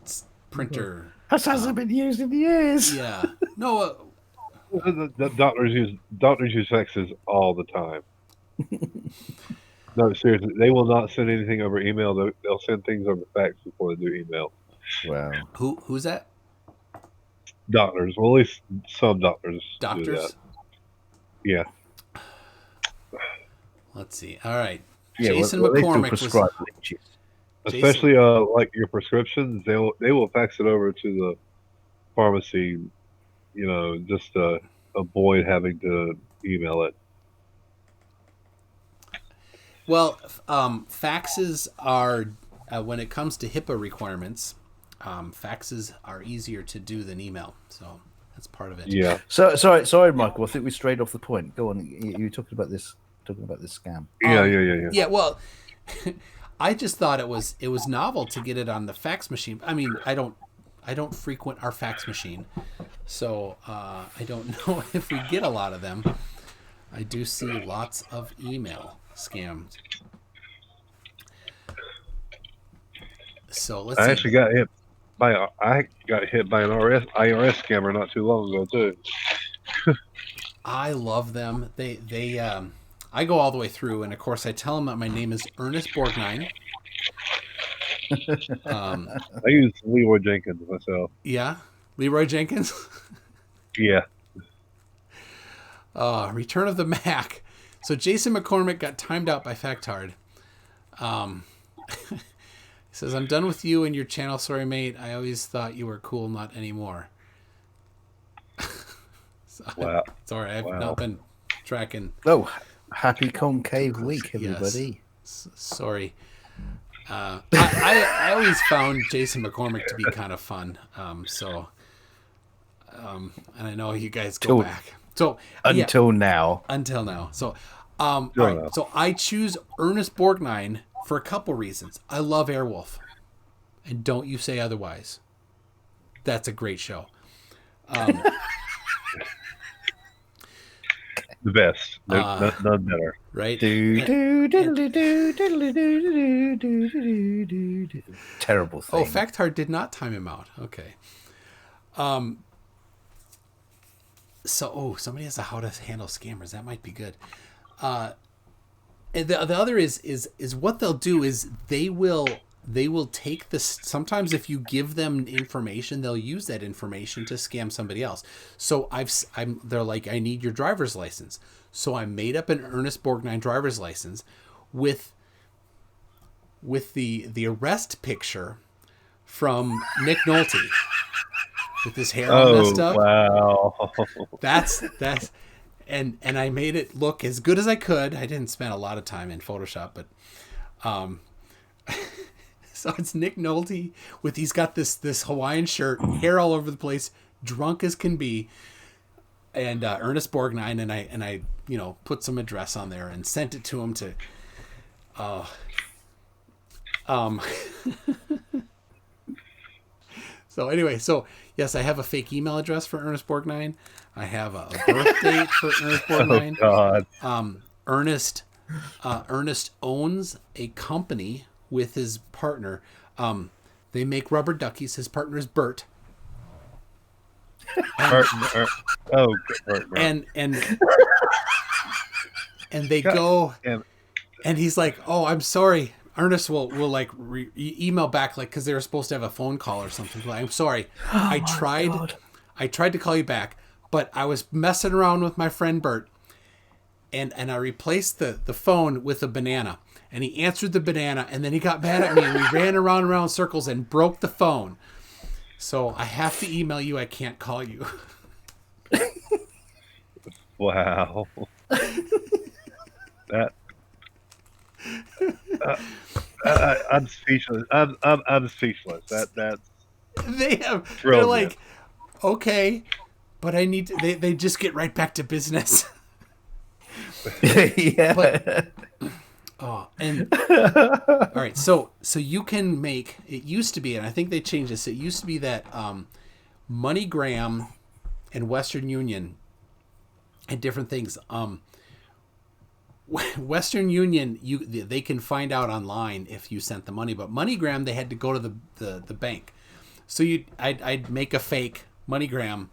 [SPEAKER 1] printer.
[SPEAKER 2] That hasn't been used in years.
[SPEAKER 1] Yeah. No.
[SPEAKER 3] The doctors use faxes all the time. No, seriously, they will not send anything over email. They'll send things over fax before they do email.
[SPEAKER 2] Wow.
[SPEAKER 1] Who's that?
[SPEAKER 3] Doctors, well, at least some doctors do that.
[SPEAKER 1] Doctors?
[SPEAKER 3] Yeah.
[SPEAKER 1] Let's see. All right.
[SPEAKER 2] Yeah,
[SPEAKER 1] Jason
[SPEAKER 2] they still
[SPEAKER 1] McCormick
[SPEAKER 2] prescribe
[SPEAKER 1] was.
[SPEAKER 2] leeches.
[SPEAKER 3] Especially like your prescriptions, they will fax it over to the pharmacy. You know, just to avoid having to email it.
[SPEAKER 1] Well, faxes are when it comes to HIPAA requirements, faxes are easier to do than email. So that's part of it.
[SPEAKER 3] Yeah.
[SPEAKER 2] So sorry, Michael. I think we strayed off the point. Go on. You were talking about this scam.
[SPEAKER 3] Yeah.
[SPEAKER 1] Yeah. Well, I just thought it was novel to get it on the fax machine. I mean, I don't frequent our fax machine, so I don't know if we get a lot of them. I do see lots of email scams. So let's see.
[SPEAKER 3] I actually got hit by an IRS scammer not too long ago too.
[SPEAKER 1] I love them. They I go all the way through, and of course I tell them that my name is Ernest Borgnine.
[SPEAKER 3] I use Leroy Jenkins myself.
[SPEAKER 1] Yeah, Leroy Jenkins.
[SPEAKER 3] Yeah.
[SPEAKER 1] Return of the Mac. So Jason McCormick got timed out by Factard. He says, "I'm done with you and your channel. Sorry, mate. I always thought you were cool. Not anymore." So,
[SPEAKER 3] Wow.
[SPEAKER 1] Sorry, I've not been tracking.
[SPEAKER 2] Oh, happy concave week, everybody.
[SPEAKER 1] Yes. Sorry. I always found Jason McCormick to be kind of fun. And I know you guys go back. So
[SPEAKER 2] until now.
[SPEAKER 1] So, all right. So I choose Ernest Borgnine for a couple reasons. I love Airwolf, and don't you say otherwise. That's a great show.
[SPEAKER 3] The best. None better.
[SPEAKER 1] Right?
[SPEAKER 2] Terrible thing.
[SPEAKER 1] Oh, Factard did not time him out. Okay. So, somebody has a how to handle scammers. That might be good. And the other is what they'll do is they will take this. Sometimes if you give them information, they'll use that information to scam somebody else. So they're like, I need your driver's license. So I made up an Ernest Borgnine driver's license with the arrest picture from Nick Nolte with his hair all messed up.
[SPEAKER 3] Wow.
[SPEAKER 1] That's and I made it look as good as I could. I didn't spend a lot of time in Photoshop, but so it's Nick Nolte he's got this Hawaiian shirt, hair all over the place, drunk as can be, and Ernest Borgnine, and I put some address on there and sent it to him to So anyway, yes, I have a fake email address for Ernest Borgnine. I have a birth date for Ernest Borgnine.
[SPEAKER 3] Oh God.
[SPEAKER 1] Ernest owns a company with his partner. They make rubber duckies. His partner is Bert.
[SPEAKER 3] Bert.
[SPEAKER 1] And they go, and he's like, "Oh, I'm sorry." Ernest will like email back, like, because they were supposed to have a phone call or something. Like, I'm sorry, I tried to call you back, but I was messing around with my friend Bert, and I replaced the phone with a banana, and he answered the banana, and then he got mad at me, and we ran around circles and broke the phone. So I have to email you. I can't call you.
[SPEAKER 3] Wow. That uh, I'm speechless. I'm speechless. That's
[SPEAKER 1] They're
[SPEAKER 3] brilliant.
[SPEAKER 1] like, okay, but I need to, they just get right back to business.
[SPEAKER 2] Yeah.
[SPEAKER 1] But oh, and all right, so you can make, it used to be, and I think they changed this. It used to be that MoneyGram and Western Union and different things. Western Union, they can find out online if you sent the money, but MoneyGram they had to go to the bank. So I'd make a fake MoneyGram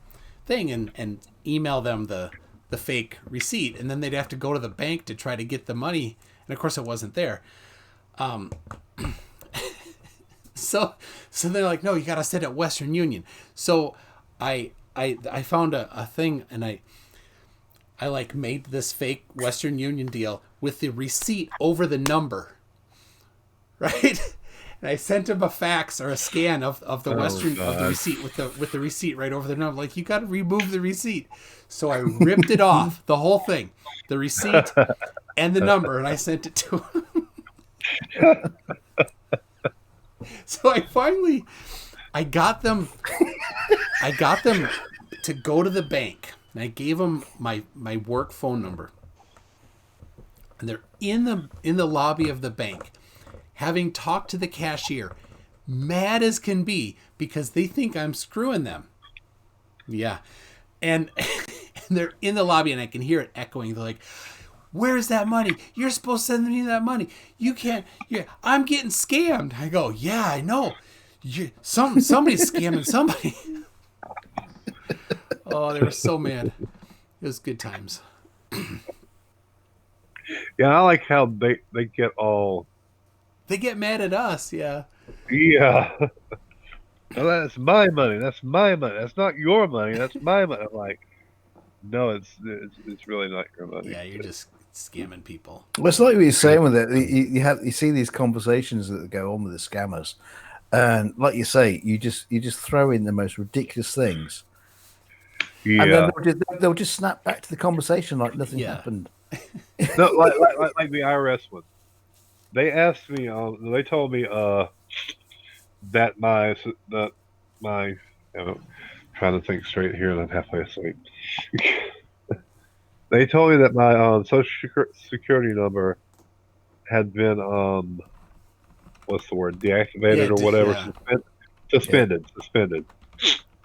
[SPEAKER 1] thing and email them the fake receipt, and then they'd have to go to the bank to try to get the money, and of course it wasn't there. So they're like, no, you gotta send it Western Union. So I found a thing, and I like made this fake Western Union deal with the receipt over the number, right? And I sent him a fax or a scan of the Western of the
[SPEAKER 3] God.
[SPEAKER 1] receipt with the receipt right over the number. Like, you got to remove the receipt. So I ripped it off, the whole thing, the receipt and the number, and I sent it to him. So I got them to go to the bank, and I gave them my work phone number, and they're in the lobby of the bank, having talked to the cashier, mad as can be because they think I'm screwing them. Yeah, and they're in the lobby, and I can hear it echoing. They're like, "Where's that money? You're supposed to send me that money. You can't. Yeah, I'm getting scammed." I go, "Yeah, I know. Somebody's scamming somebody." Oh, they were so mad. It was good times.
[SPEAKER 3] Yeah, I like how they get all.
[SPEAKER 1] They get mad at us, yeah.
[SPEAKER 3] Yeah. Oh, that's my money. That's my money. That's not your money. That's my money. I'm like, no, it's really not your money.
[SPEAKER 1] Yeah, you're just scamming people.
[SPEAKER 2] Well, it's like what you're saying with it. You see these conversations that go on with the scammers, and like you say, you just throw in the most ridiculous things, and then
[SPEAKER 3] Yeah.
[SPEAKER 2] they'll just snap back to the conversation like nothing
[SPEAKER 1] Yeah.
[SPEAKER 2] happened.
[SPEAKER 3] No, like the IRS one. They asked me. They told me that my trying to think straight here and I'm halfway asleep. They told me that my social security number had been what's the word,
[SPEAKER 1] Yeah,
[SPEAKER 3] deactivated or whatever,
[SPEAKER 1] yeah.
[SPEAKER 3] suspended.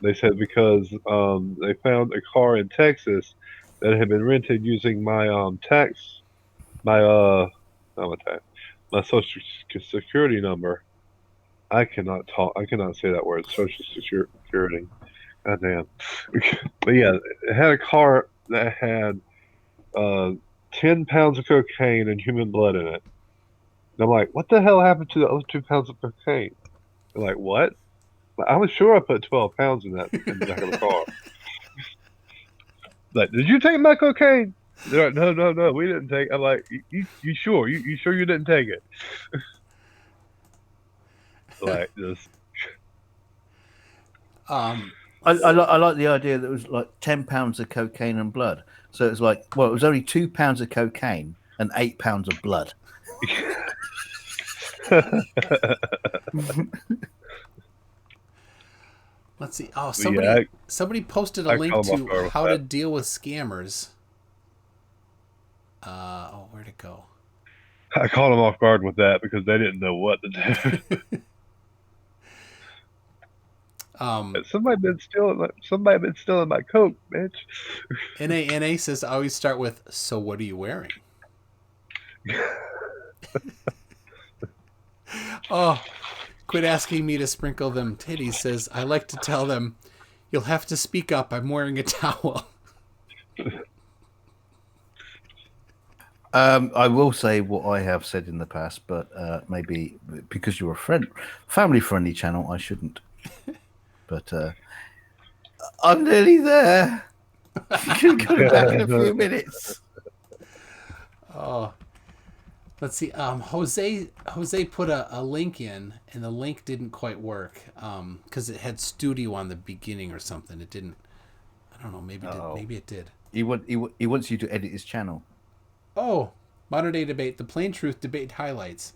[SPEAKER 3] They said because they found a car in Texas that had been rented using my my not my tax, my social security number. I cannot talk. I cannot say that word. Social security. Goddamn. But yeah, it had a car that had uh, 10 pounds of cocaine and human blood in it. And I'm like, what the hell happened to the other 2 pounds of cocaine? They're like, what? I was sure I put 12 pounds in the back of the car. Like, did you take my cocaine? They're like, no, we didn't take. I'm like, you sure? You sure you didn't take it? Like, just
[SPEAKER 1] Um,
[SPEAKER 2] I like the idea that it was like 10 pounds of cocaine and blood. So it was like, well, it was only 2 pounds of cocaine and 8 pounds of blood.
[SPEAKER 1] let's see. Oh,
[SPEAKER 3] yeah,
[SPEAKER 1] somebody posted a
[SPEAKER 3] I
[SPEAKER 1] link
[SPEAKER 3] call them off
[SPEAKER 1] to
[SPEAKER 3] guard with
[SPEAKER 1] how to
[SPEAKER 3] that.
[SPEAKER 1] deal with scammers. Where'd it go?
[SPEAKER 3] I caught them off guard with that because they didn't know what to do. Somebody been stealing my coke, bitch.
[SPEAKER 1] NA says I always start with, "So what are you wearing?" Oh, quit asking me to sprinkle them titties. Says I like to tell them, "You'll have to speak up. I'm wearing a towel."
[SPEAKER 2] I will say what I have said in the past, but maybe because you're a family-friendly channel, I shouldn't. But I'm nearly there. You can come back in a few minutes.
[SPEAKER 1] Oh, Let's see. Jose put a link in, and the link didn't quite work because it had studio on the beginning or something. It didn't. I don't know. Maybe it did.
[SPEAKER 2] He wants you to edit his channel.
[SPEAKER 1] Oh, modern day debate. The plain truth debate highlights.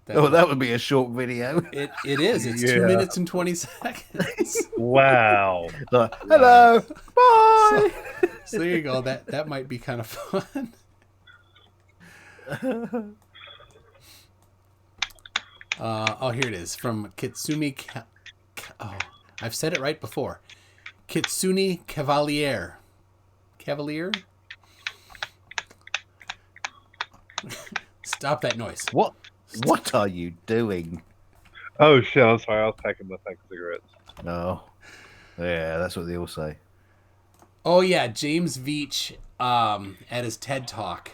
[SPEAKER 2] That would be a short video.
[SPEAKER 1] It is. It's 2 minutes and 20 seconds.
[SPEAKER 3] Wow.
[SPEAKER 2] Hello. Bye.
[SPEAKER 1] So there you go. That might be kind of fun. Here it is from Kitsumi. I've said it right before. Kitsune Cavalier. Cavalier? Stop that noise.
[SPEAKER 2] What are you doing?
[SPEAKER 3] Oh shit! I'm sorry. I was packing my pack of cigarettes.
[SPEAKER 2] Oh, yeah, that's what they all say.
[SPEAKER 1] Oh yeah, James Veach at his TED Talk.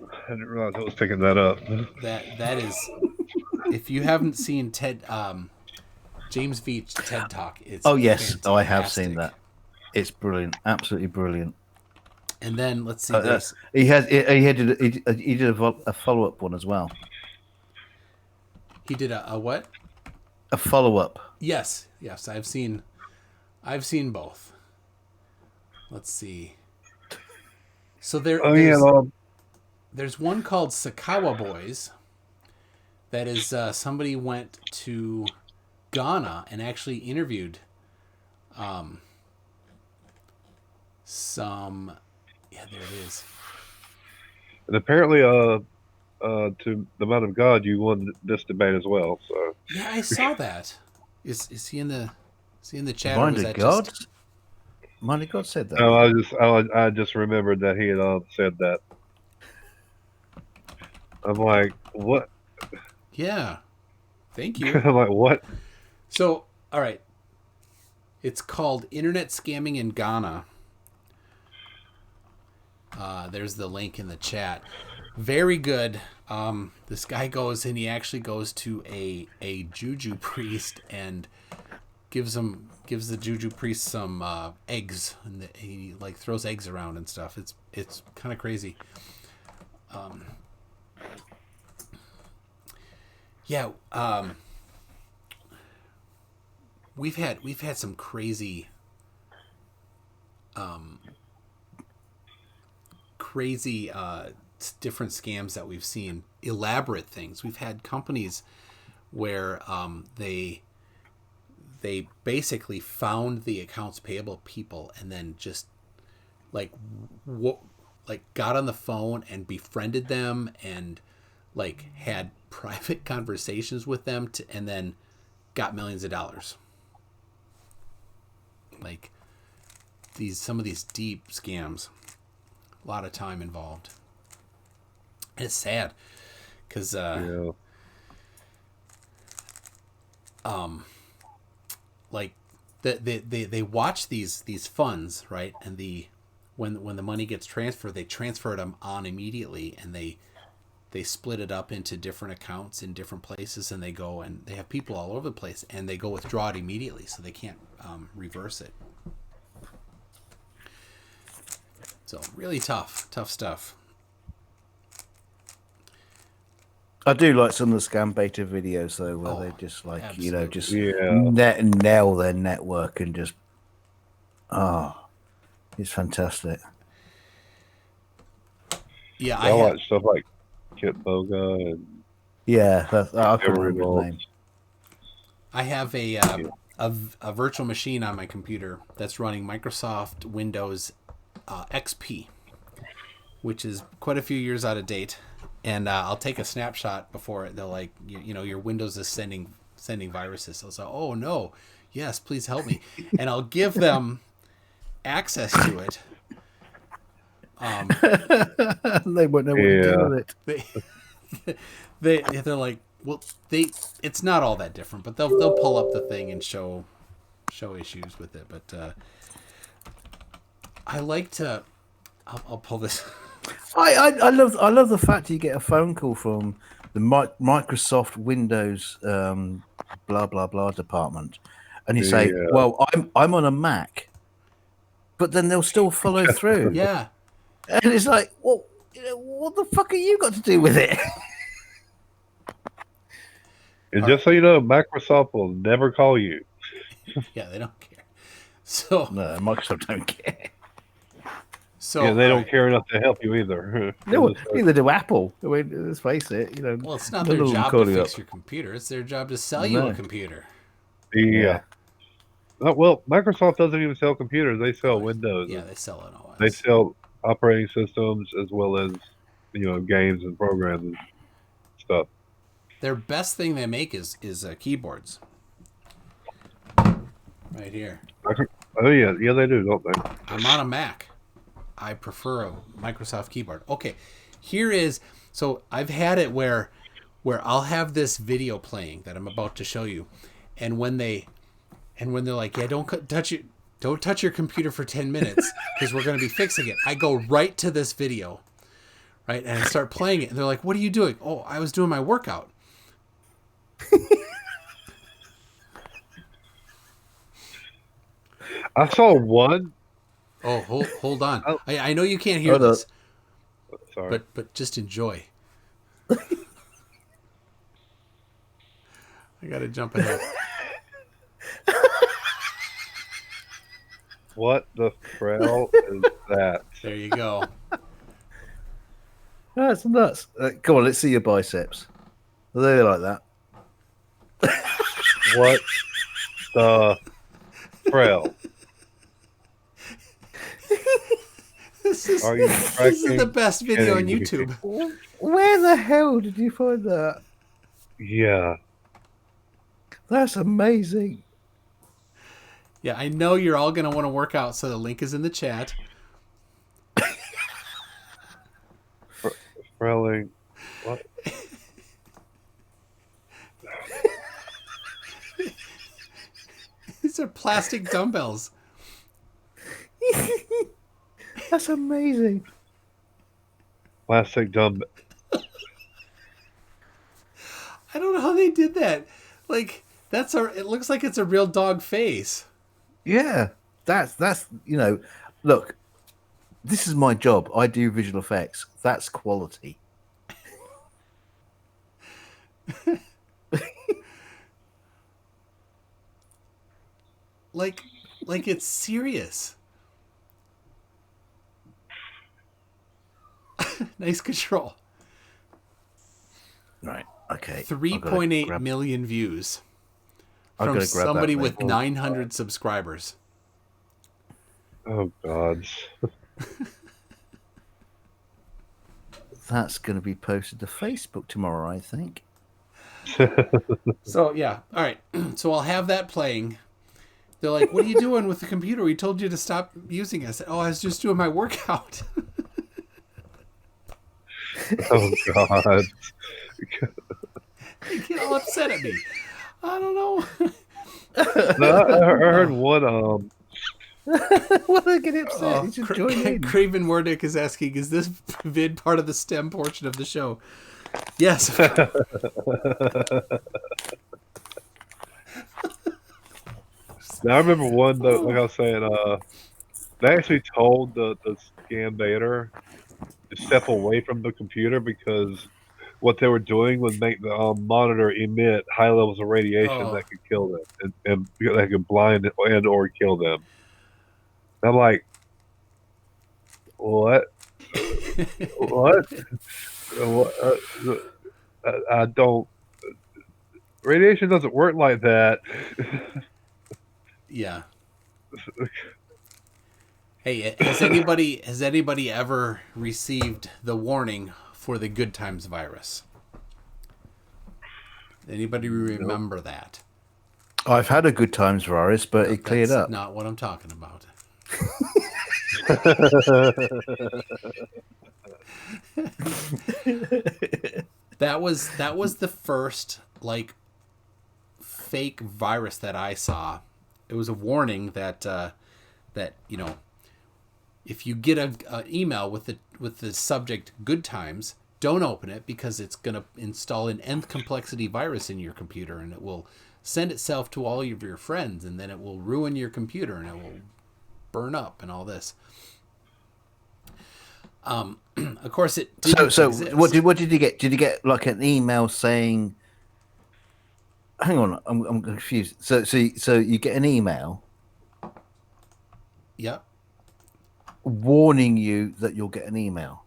[SPEAKER 3] I didn't realize I was picking that up.
[SPEAKER 1] That is, if you haven't seen James Veach TED Talk, it's
[SPEAKER 2] yes,
[SPEAKER 1] fantastic.
[SPEAKER 2] I have seen that. It's brilliant, absolutely brilliant.
[SPEAKER 1] And then let's see this.
[SPEAKER 2] He did a follow up one as well.
[SPEAKER 1] He did a what?
[SPEAKER 2] A follow up.
[SPEAKER 1] Yes, I've seen both. Let's see. So there's one called Sakawa Boys. That is somebody went to Ghana and actually interviewed some. Yeah, there it is.
[SPEAKER 3] And apparently, to the man of God, you won this debate as well. So
[SPEAKER 1] yeah, I saw that. Is he in the chat?
[SPEAKER 2] Mind of God. Mind of God said that.
[SPEAKER 3] No, I just remembered that he had said that. I'm like, what?
[SPEAKER 1] Yeah. Thank you.
[SPEAKER 3] I'm like, what?
[SPEAKER 1] So, all right. It's called Internet Scamming in Ghana. There's the link in the chat. Very good. This guy goes and he actually goes to a juju priest and gives the juju priest some eggs, and he like throws eggs around and stuff. It's kind of crazy. We've had some crazy different scams that we've seen, elaborate things. We've had companies where they basically found the accounts payable people and then just got on the phone and befriended them and like had private conversations with them and then got millions of dollars. Like some of these deep scams, a lot of time involved. And it's sad because like they watch these funds, right? And when the money gets transferred, they transfer them on immediately, and they split it up into different accounts in different places, and they go and they have people all over the place, and they go withdraw it immediately, so they can't reverse it. So really tough stuff.
[SPEAKER 2] I do like some of the scam beta videos though, where they just like
[SPEAKER 1] absolutely.
[SPEAKER 2] nail their network and just it's fantastic.
[SPEAKER 1] Yeah,
[SPEAKER 3] I like stuff like Kit Boga and
[SPEAKER 2] I couldn't remember his name.
[SPEAKER 1] I have a virtual machine on my computer that's running Microsoft Windows XP, which is quite a few years out of date. And I'll take a snapshot before they'll like, your Windows is sending viruses. So I'll say, oh no, yes, please help me. And I'll give them access to it.
[SPEAKER 2] They won't know what to do with it.
[SPEAKER 1] They're like, well, it's not all that different, but they'll pull up the thing and show issues with it. But I like to, I'll pull this.
[SPEAKER 2] I love the fact you get a phone call from the Microsoft Windows blah blah blah department, and you say, "Well, I'm on a Mac," but then they'll still follow through.
[SPEAKER 1] Yeah,
[SPEAKER 2] And it's like, well, what the fuck are you got to do with it?
[SPEAKER 3] And just so you know, Microsoft will never call you.
[SPEAKER 1] Yeah, they don't care. So,
[SPEAKER 2] No, Microsoft don't care.
[SPEAKER 3] Yeah, they
[SPEAKER 1] all
[SPEAKER 3] don't
[SPEAKER 1] right.
[SPEAKER 3] care enough to help you either.
[SPEAKER 2] No, neither do Apple. I mean, let's face it.
[SPEAKER 1] Well, it's not
[SPEAKER 2] None
[SPEAKER 1] their
[SPEAKER 2] of them
[SPEAKER 1] job to
[SPEAKER 2] call you up.
[SPEAKER 1] fix your computer. It's their job to sell you a
[SPEAKER 2] No.
[SPEAKER 1] computer.
[SPEAKER 3] Yeah. Well, Microsoft doesn't even sell computers; they sell
[SPEAKER 1] Oh,
[SPEAKER 3] Windows.
[SPEAKER 1] yeah,
[SPEAKER 3] And
[SPEAKER 1] they sell an
[SPEAKER 3] they
[SPEAKER 1] OS.
[SPEAKER 3] sell operating systems as well as games and programs and stuff.
[SPEAKER 1] Their best thing they make is keyboards. Right here.
[SPEAKER 3] Oh yeah, they do, don't they?
[SPEAKER 1] I'm on a Mac. I prefer a Microsoft keyboard. Okay, here is so I've had it where I'll have this video playing that I'm about to show you, and when they're like, yeah, don't touch your computer for 10 minutes because we're going to be fixing it. I go right to this video, right, and I start playing it, and they're like, what are you doing? Oh, I was doing my workout.
[SPEAKER 3] I saw one.
[SPEAKER 1] Oh, hold on.
[SPEAKER 3] Oh,
[SPEAKER 1] I know you can't hear
[SPEAKER 2] Hold on.
[SPEAKER 1] this,
[SPEAKER 3] sorry.
[SPEAKER 1] but just enjoy. I got to jump ahead.
[SPEAKER 3] What the frail is that?
[SPEAKER 1] There you go.
[SPEAKER 2] That's nuts. Come on, let's see your biceps. Are they like that?
[SPEAKER 3] What the frail? Are you
[SPEAKER 1] This is the
[SPEAKER 3] tracking?
[SPEAKER 1] best video on
[SPEAKER 3] kidding me?
[SPEAKER 1] YouTube.
[SPEAKER 2] Where the hell did you find that?
[SPEAKER 3] Yeah.
[SPEAKER 2] That's amazing.
[SPEAKER 1] Yeah, I know you're all going to want to work out, so the link is in the chat.
[SPEAKER 3] Frailing. What?
[SPEAKER 1] These are plastic dumbbells.
[SPEAKER 2] That's amazing.
[SPEAKER 3] Plastic dumb.
[SPEAKER 1] I don't know how they did that. Like, it looks like it's a real dog face.
[SPEAKER 2] Yeah, that's look, this is my job. I do visual effects. That's quality.
[SPEAKER 1] Like it's serious. Nice control.
[SPEAKER 2] Right. Okay.
[SPEAKER 1] 3.8 million views
[SPEAKER 2] I've
[SPEAKER 1] from
[SPEAKER 2] gotta grab that
[SPEAKER 1] somebody
[SPEAKER 2] link.
[SPEAKER 1] with 900 subscribers.
[SPEAKER 3] Oh God.
[SPEAKER 2] That's going to be posted to Facebook tomorrow, I think.
[SPEAKER 1] So, yeah. All right. So I'll have that playing. They're like, what are you doing with the computer? We told you to stop using it. I said, oh, I was just doing my workout.
[SPEAKER 3] Oh God.
[SPEAKER 1] They get all upset at me. I don't know.
[SPEAKER 3] No, I heard one.
[SPEAKER 2] Well, they get upset. You should join in.
[SPEAKER 1] Craven Wardick is asking, is this vid part of the STEM portion of the show? Yes.
[SPEAKER 3] Now I remember one though. Like I was saying, they actually told the scam baiter to step away from the computer because what they were doing would make the monitor emit high levels of radiation
[SPEAKER 1] Oh.
[SPEAKER 3] that could kill them and that could blind and or kill them. And I'm like, what? What? I don't. Radiation doesn't work like that.
[SPEAKER 1] Yeah. Hey, has anybody ever received the warning for the Good Times virus? Anybody remember that?
[SPEAKER 2] I've had a good times virus, but it cleared
[SPEAKER 1] That's
[SPEAKER 2] up.
[SPEAKER 1] not what I'm talking about. That was the first like fake virus that I saw. It was a warning that if you get an email with the subject "Good Times," don't open it because it's going to install an nth complexity virus in your computer, and it will send itself to all of your friends, and then it will ruin your computer, and it will burn up, and all this. Of course, it didn't
[SPEAKER 2] So
[SPEAKER 1] exist.
[SPEAKER 2] what did you get? Did you get like an email saying? Hang on, I'm confused. So you get an email
[SPEAKER 1] Yep.
[SPEAKER 2] warning you that you'll get an email.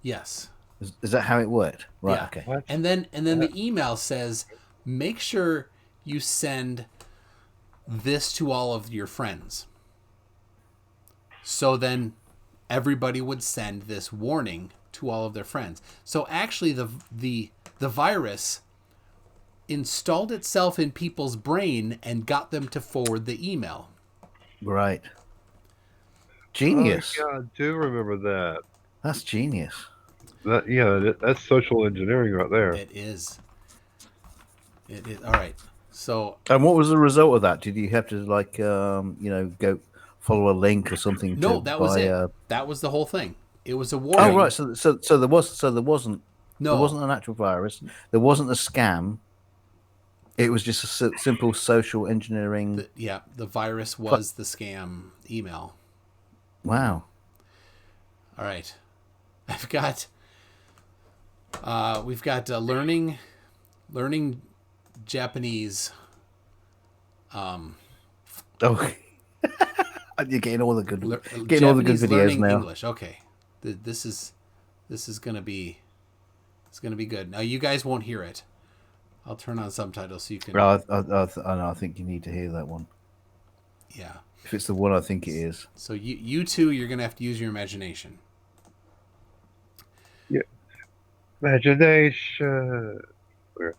[SPEAKER 1] Yes.
[SPEAKER 2] Is that how it worked? Right.
[SPEAKER 1] Yeah.
[SPEAKER 2] Okay.
[SPEAKER 3] What?
[SPEAKER 1] And then the email says, make sure you send this to all of your friends. So then everybody would send this warning to all of their friends. So actually the virus installed itself in people's brain and got them to forward the email.
[SPEAKER 2] Right. Genius.
[SPEAKER 3] Oh, yeah, I do remember that.
[SPEAKER 2] That's genius.
[SPEAKER 3] That's social engineering right there.
[SPEAKER 1] It is. It is. All right. So
[SPEAKER 2] And what was the result of that? Did you have to like go follow a link or something
[SPEAKER 1] no,
[SPEAKER 2] to
[SPEAKER 1] that
[SPEAKER 2] buy
[SPEAKER 1] was it.
[SPEAKER 2] a...
[SPEAKER 1] That was the whole thing. It was a warning.
[SPEAKER 2] Oh right, so there wasn't
[SPEAKER 1] No.
[SPEAKER 2] an actual virus. There wasn't a scam. It was just a simple social engineering.
[SPEAKER 1] The virus was the scam email.
[SPEAKER 2] Wow.
[SPEAKER 1] All right. We've got learning Japanese.
[SPEAKER 2] Oh, you're getting all the good
[SPEAKER 1] Japanese
[SPEAKER 2] videos
[SPEAKER 1] learning
[SPEAKER 2] now.
[SPEAKER 1] English. Okay, this is gonna be good. Now you guys won't hear it. I'll turn on subtitles so you can.
[SPEAKER 2] I think you need to hear that one.
[SPEAKER 1] Yeah.
[SPEAKER 2] If it's the one I think it is.
[SPEAKER 1] So you two, you're gonna have to use your imagination.
[SPEAKER 3] Yeah. Imagination. Where?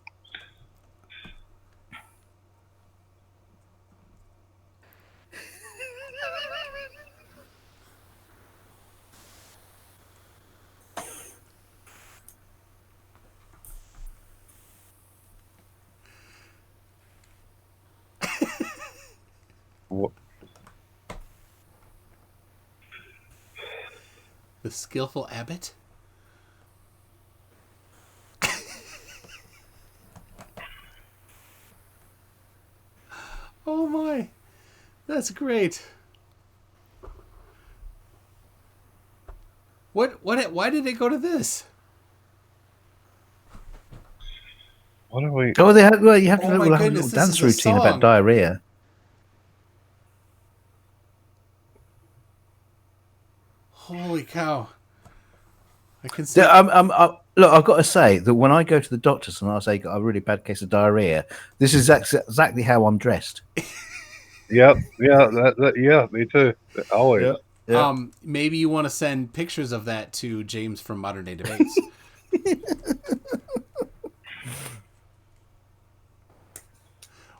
[SPEAKER 3] What?
[SPEAKER 1] The skillful abbot. Oh my, that's great. What? Why did it go to this?
[SPEAKER 3] What are we?
[SPEAKER 2] Oh, you have to
[SPEAKER 1] Oh my
[SPEAKER 2] have a
[SPEAKER 1] goodness,
[SPEAKER 2] little
[SPEAKER 1] this
[SPEAKER 2] dance
[SPEAKER 1] is a
[SPEAKER 2] routine about
[SPEAKER 1] song.
[SPEAKER 2] diarrhea.
[SPEAKER 1] Holy cow! I can see.
[SPEAKER 2] Look, I've got to say that when I go to the doctors and I say I got a really bad case of diarrhea, this is exactly how I'm dressed.
[SPEAKER 3] Yep. Yeah. Yeah. Me too. Always.
[SPEAKER 2] Yeah.
[SPEAKER 1] Maybe you want to send pictures of that to James from Modern Day Debates.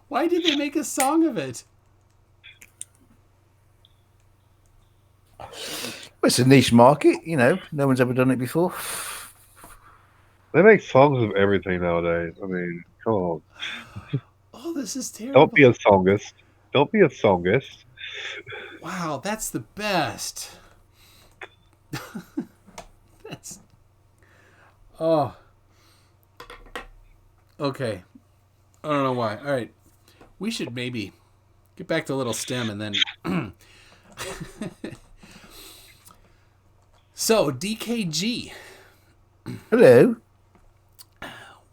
[SPEAKER 1] Why did they make a song of it?
[SPEAKER 2] Well, it's a niche market, no one's ever done it before.
[SPEAKER 3] They make songs of everything nowadays. I mean, come on.
[SPEAKER 1] Oh, this is terrible.
[SPEAKER 3] Don't be a songist. Don't be a songist.
[SPEAKER 1] Wow, that's the best. That's. Oh. Okay. I don't know why. All right. We should maybe get back to Little Stem and then. So, DKG.
[SPEAKER 2] Hello.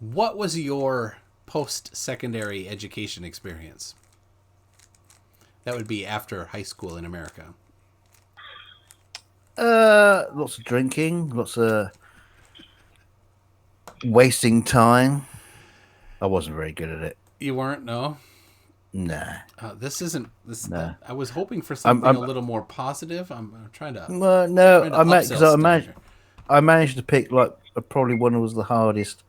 [SPEAKER 1] What was your post-secondary education experience? That would be after high school in America.
[SPEAKER 2] Lots of drinking, lots of wasting time. I wasn't very good at it.
[SPEAKER 1] You weren't? No?
[SPEAKER 2] Nah.
[SPEAKER 1] This isn't...
[SPEAKER 2] Nah.
[SPEAKER 1] I was hoping for something a little more positive. I'm trying to...
[SPEAKER 2] No,
[SPEAKER 1] upsell
[SPEAKER 2] I managed to pick like probably one of the hardest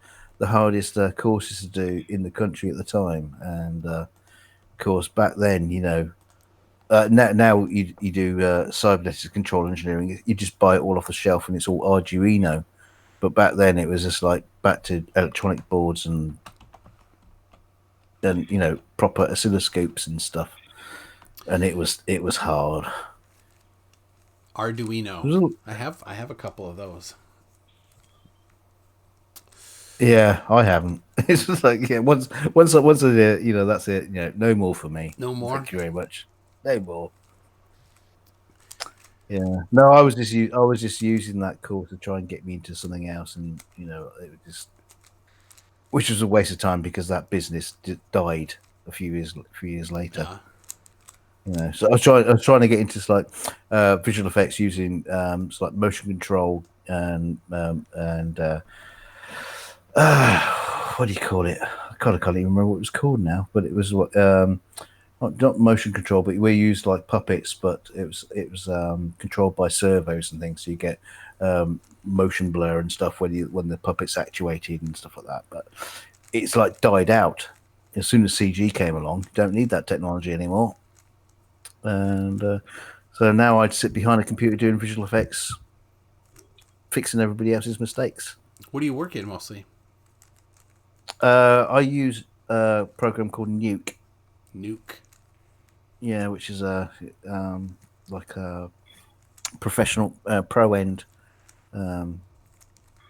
[SPEAKER 2] courses to do in the country at the time, and of course back then, now you do cybernetic control engineering. You just buy it all off the shelf, and it's all Arduino. But back then, it was just like back to electronic boards and proper oscilloscopes and stuff, and it was hard.
[SPEAKER 1] Arduino. I have a couple of those.
[SPEAKER 2] Yeah, I haven't. It's just like once I did, that's it. No more for me.
[SPEAKER 1] No more.
[SPEAKER 2] Thank you very much. No more. Yeah. No, I was just using that call to try and get me into something else, and it was just, which was a waste of time because that business died a few years later.
[SPEAKER 1] Uh,
[SPEAKER 2] So I was trying to get into like visual effects using like motion control and what do you call it? I can't even remember what it was called now, but it was what not motion control, but we used like puppets, but it was controlled by servos and things, so you get motion blur and stuff when the puppet's actuated and stuff like that. But it's like died out as soon as CG came along. You don't need that technology anymore, and so now I'd sit behind a computer doing visual effects, fixing everybody else's mistakes.
[SPEAKER 1] what do you work in mostly?
[SPEAKER 2] I use a program called Nuke.
[SPEAKER 1] Nuke.
[SPEAKER 2] Yeah, which is like a professional pro end um,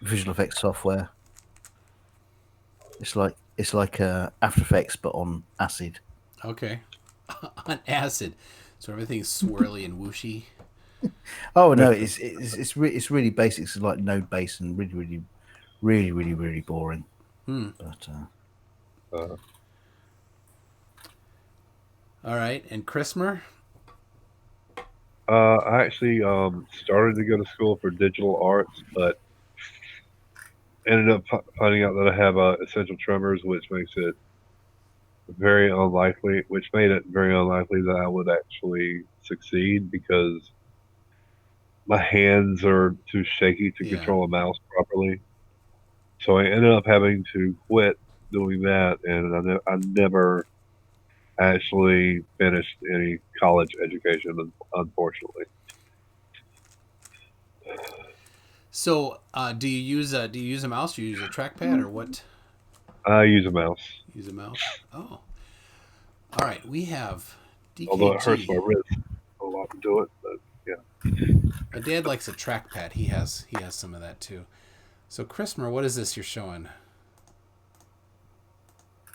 [SPEAKER 2] visual effects software. It's like After Effects but on acid.
[SPEAKER 1] Okay. On acid, so everything's swirly and whooshy.
[SPEAKER 2] Oh no, it's really basic. It's like node based and really really really really really boring.
[SPEAKER 1] Hmm.
[SPEAKER 2] But
[SPEAKER 3] Uh,
[SPEAKER 1] All right, and Christmer.
[SPEAKER 3] I actually started to go to school for digital arts, but ended up finding out that I have essential tremors, which made it very unlikely that I would actually succeed because my hands are too shaky to
[SPEAKER 1] Yeah.
[SPEAKER 3] control a mouse properly. So I ended up having to quit doing that, and I never actually finished any college education, unfortunately.
[SPEAKER 1] So, do you use a mouse? Do you use a trackpad or what?
[SPEAKER 3] I use a mouse,
[SPEAKER 1] Use a mouse. Oh, all right. We have
[SPEAKER 3] although it hurts my
[SPEAKER 1] DKG.
[SPEAKER 3] wrist a lot to do it. But yeah,
[SPEAKER 1] My dad likes a trackpad. He has some of that too. So, Christmer, what is this you're showing?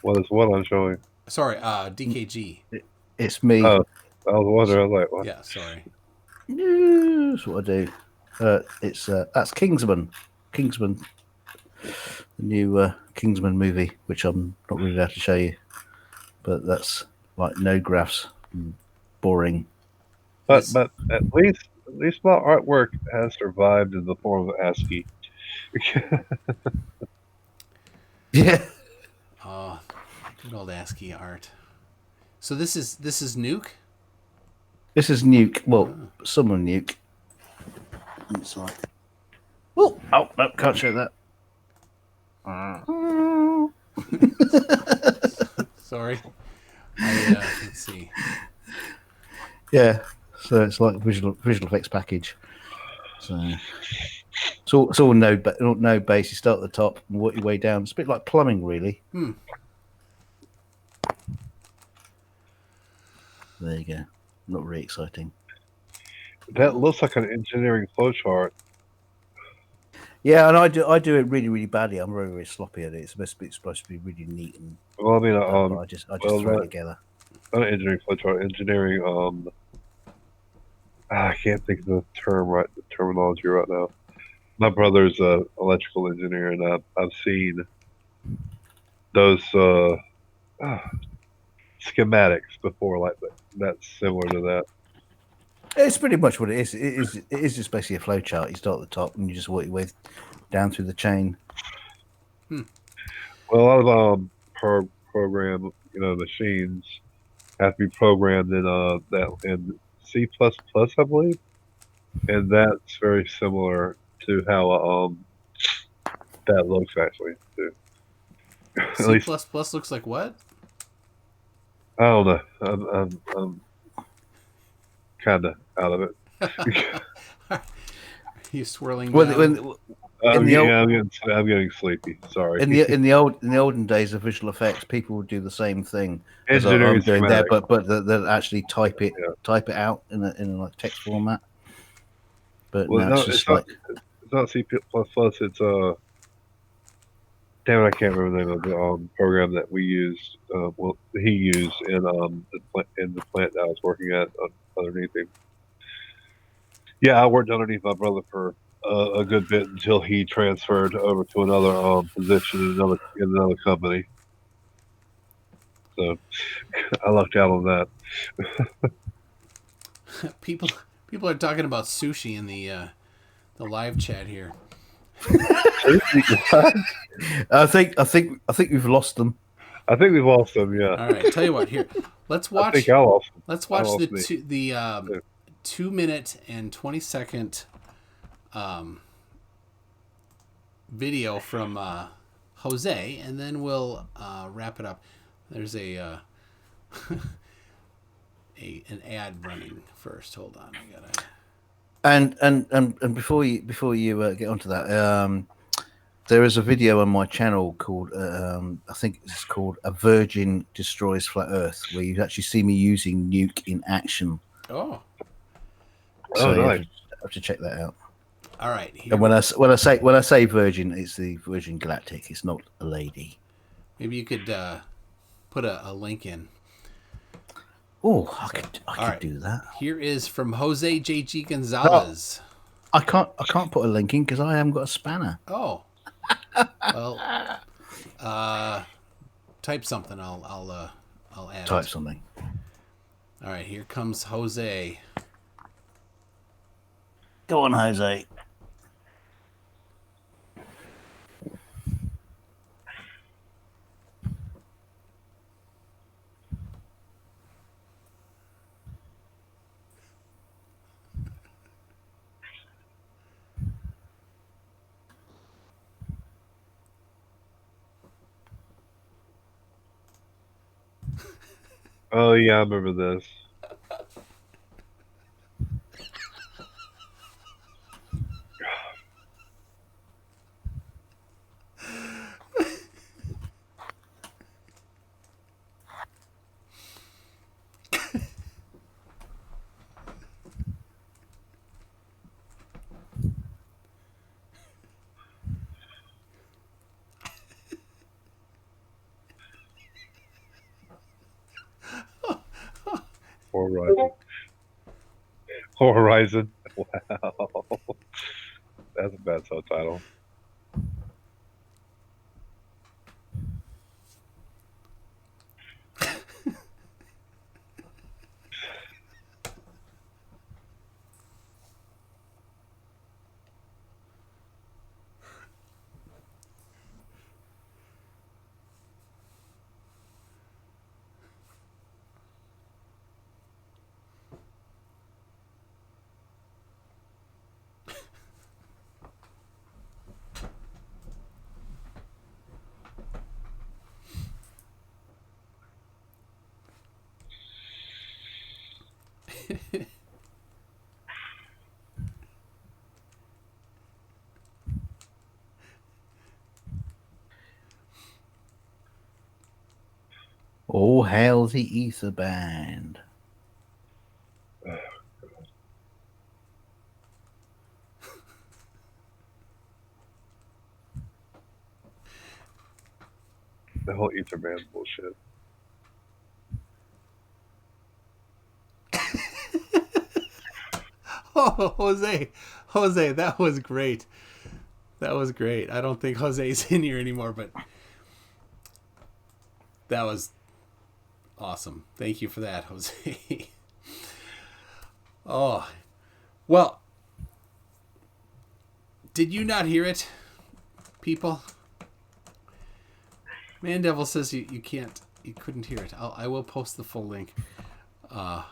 [SPEAKER 3] what is what I'm showing?
[SPEAKER 1] Sorry, DKG.
[SPEAKER 2] it's me.
[SPEAKER 3] Oh, I was wondering. I was like, what?
[SPEAKER 1] Yeah, sorry.
[SPEAKER 2] That's what I do. That's Kingsman. Kingsman, the new Kingsman movie, which I'm not really allowed to show you, but that's like no graphs, boring.
[SPEAKER 3] But
[SPEAKER 1] This.
[SPEAKER 3] but at least my artwork has survived in the form of ASCII.
[SPEAKER 2] Yeah,
[SPEAKER 1] Oh, good old ASCII art. So this is Nuke.
[SPEAKER 2] this is Nuke. Well,
[SPEAKER 1] Oh.
[SPEAKER 2] some of Nuke. It's like, oh no, can't show that.
[SPEAKER 1] Sorry. Let's see.
[SPEAKER 2] Yeah, so it's like visual effects package. So it's all node base. You start at the top and work your way down. It's a bit like plumbing, really.
[SPEAKER 1] Hmm.
[SPEAKER 2] There you go. Not really exciting.
[SPEAKER 3] That looks like an engineering flowchart.
[SPEAKER 2] Yeah, and I do it really really badly. I'm very very sloppy at it. It's supposed to be really neat, and
[SPEAKER 3] Well, I mean,
[SPEAKER 2] but I just throw it together.
[SPEAKER 3] not an engineering flowchart. Engineering. I can't think of the terminology right now. My brother's a electrical engineer, and I've seen those schematics before, like that. That's similar to that.
[SPEAKER 2] It's pretty much what it is. It is just basically a flow chart. You start at the top and you just work your way down through the chain.
[SPEAKER 3] Well, a lot of program, machines have to be programmed in that in C++, I believe, and that's very similar to how that looks actually. Too. At
[SPEAKER 1] C++
[SPEAKER 3] least
[SPEAKER 1] looks like what?
[SPEAKER 3] I don't know. I'm kind of out of it.
[SPEAKER 1] Are you swirling
[SPEAKER 2] When,
[SPEAKER 1] down?
[SPEAKER 2] when in the old
[SPEAKER 3] I'm getting sleepy. Sorry.
[SPEAKER 2] in the olden days of visual effects, people would do the same thing as
[SPEAKER 3] Engineering
[SPEAKER 2] I'm doing there,
[SPEAKER 3] schematic.
[SPEAKER 2] but they'll actually type it
[SPEAKER 3] Yeah.
[SPEAKER 2] out in a like text format. But
[SPEAKER 3] Well,
[SPEAKER 2] now
[SPEAKER 3] no,
[SPEAKER 2] it's just like
[SPEAKER 3] it's not C++. It's damn it, I can't remember the name of the program that we used. Well, he used in the plant that I was working at underneath him. Yeah, I worked underneath my brother for a good bit until he transferred over to another position in another company. So I lucked out on that.
[SPEAKER 1] People people are talking about sushi in the live chat here.
[SPEAKER 3] Sushi, what?
[SPEAKER 2] I think we've lost them.
[SPEAKER 3] I think we've lost him. Yeah,
[SPEAKER 1] All right, tell you what. Here, let's
[SPEAKER 3] I think
[SPEAKER 1] watch.
[SPEAKER 3] I lost him.
[SPEAKER 1] Let's
[SPEAKER 3] I
[SPEAKER 1] watch
[SPEAKER 3] lost me.
[SPEAKER 1] the
[SPEAKER 3] Yeah.
[SPEAKER 1] 2 minute and 20-second video from Jose, and then we'll wrap it up. There's an ad running first. Hold on, I gotta.
[SPEAKER 2] And before you get onto that, there is a video on my channel called I think it's called "A Virgin Destroys Flat Earth," where you actually see me using nuke in action.
[SPEAKER 1] Oh,
[SPEAKER 2] So you
[SPEAKER 3] nice.
[SPEAKER 2] have to check that out.
[SPEAKER 1] all right. Here,
[SPEAKER 2] And when I say virgin, it's the Virgin Galactic. It's not a lady.
[SPEAKER 1] maybe you could put a link in.
[SPEAKER 2] Oh, I could
[SPEAKER 1] right.
[SPEAKER 2] do that.
[SPEAKER 1] Here is from Jose J.G. Gonzalez.
[SPEAKER 2] I can't put a link in because I haven't got a spanner.
[SPEAKER 1] Oh, well, type something. I'll add
[SPEAKER 2] Type
[SPEAKER 1] it.
[SPEAKER 2] something.
[SPEAKER 1] All right, here comes Jose.
[SPEAKER 2] Go on, Jose.
[SPEAKER 3] Oh yeah, I remember this. Horizon. Horizon. Wow, that's a bad subtitle.
[SPEAKER 2] Oh, hail the Ether Band.
[SPEAKER 3] The whole Ether Band bullshit.
[SPEAKER 1] Oh, Jose, that was great. That was great. I don't think Jose's in here anymore, but that was awesome. Thank you for that, Jose. Oh, well, did you not hear it, people? Man Devil says you couldn't hear it. I will post the full link. Or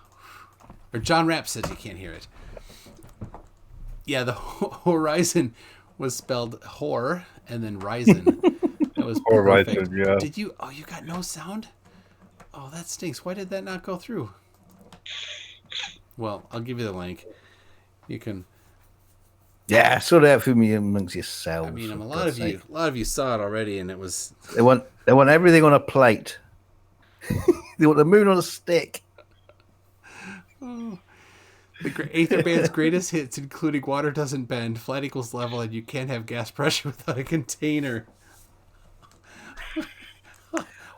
[SPEAKER 1] John Rapp says you can't hear it. Yeah, the Horizon was spelled whore and then Ryzen. That was perfect.
[SPEAKER 3] Horizon, yeah.
[SPEAKER 1] Did you? Oh, you got no sound? Oh, that stinks. Why did that not go through? Well, I'll give you the link. You can.
[SPEAKER 2] Yeah, sort it out for me amongst yourselves.
[SPEAKER 1] I mean, a lot of you saw it already, and it was.
[SPEAKER 2] They want everything on a plate. They want the moon on a stick.
[SPEAKER 1] Oh. The Aether Band's greatest hits, including Water Doesn't Bend, Flight Equals Level, and You Can't Have Gas Pressure Without a Container.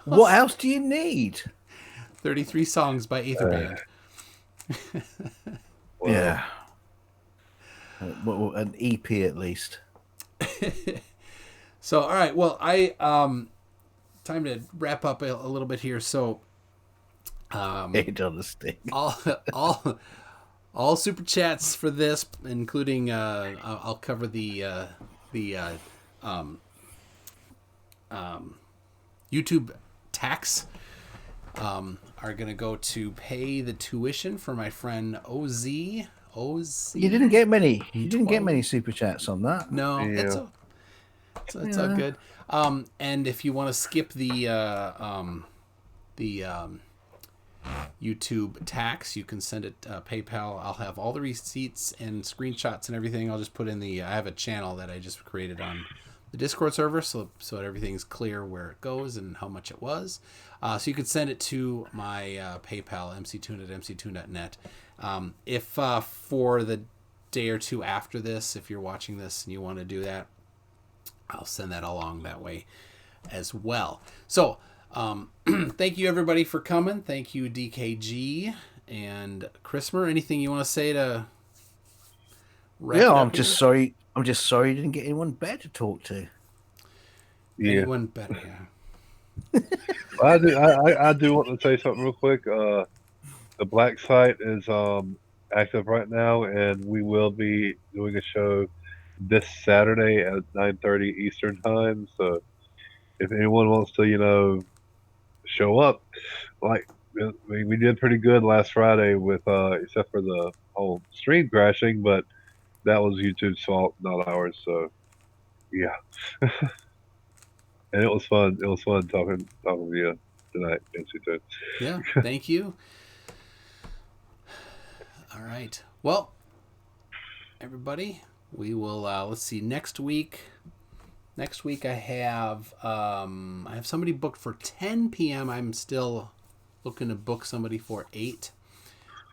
[SPEAKER 2] What else do you need?
[SPEAKER 1] 33 songs by Aether Band.
[SPEAKER 3] Wow.
[SPEAKER 2] Yeah. Well, an EP at least.
[SPEAKER 1] So, all right. Well, time to wrap up a little bit here. So,
[SPEAKER 2] $8
[SPEAKER 1] all all all super chats for this, including I'll cover the YouTube tax. Are going to go to pay the tuition for my friend OZ.
[SPEAKER 2] You didn't get many. You didn't get many super chats on that.
[SPEAKER 1] No,
[SPEAKER 3] Yeah.
[SPEAKER 1] it's all good. And if you want to skip the YouTube tax, you can send it PayPal. I'll have all the receipts and screenshots and everything. I'll just put in I have a channel that I just created on the Discord server, so everything's clear where it goes and how much it was. So you can send it to my PayPal, mctoon@mctoon.net. If for the day or two after this, if you're watching this and you want to do that, I'll send that along that way as well. So thank you everybody for coming. Thank you DKG and Chrismer. Anything you want to say to wrap it up
[SPEAKER 2] I'm just sorry. I'm just sorry you didn't get anyone better to talk to.
[SPEAKER 3] Yeah.
[SPEAKER 1] Anyone better? Yeah.
[SPEAKER 3] I do want to say something real quick. The Black site is active right now, and we will be doing a show this Saturday at 9:30 Eastern time. So if anyone wants to, show up, like we did pretty good last Friday with except for the whole stream crashing, but that was YouTube's fault, not ours. So yeah. And it was fun. It was fun talking with you tonight, NC2.
[SPEAKER 1] Yeah. Thank you. All right. Well, everybody, we will. Let's see. Next week I have somebody booked for 10 p.m. I'm still looking to book somebody for 8.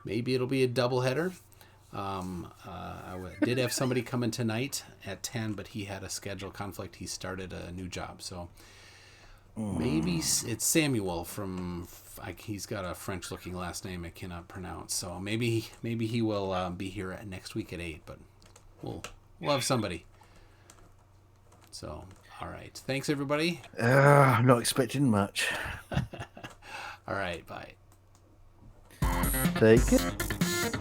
[SPEAKER 1] Maybe it'll be a doubleheader. I did have somebody come in tonight at 10, but he had a schedule conflict. He started a new job, so maybe it's Samuel from. He's got a French-looking last name I cannot pronounce. So maybe he will be here next week at 8. But we'll have somebody. So all right, thanks everybody.
[SPEAKER 2] I'm not expecting much.
[SPEAKER 1] All right, bye.
[SPEAKER 2] Take it.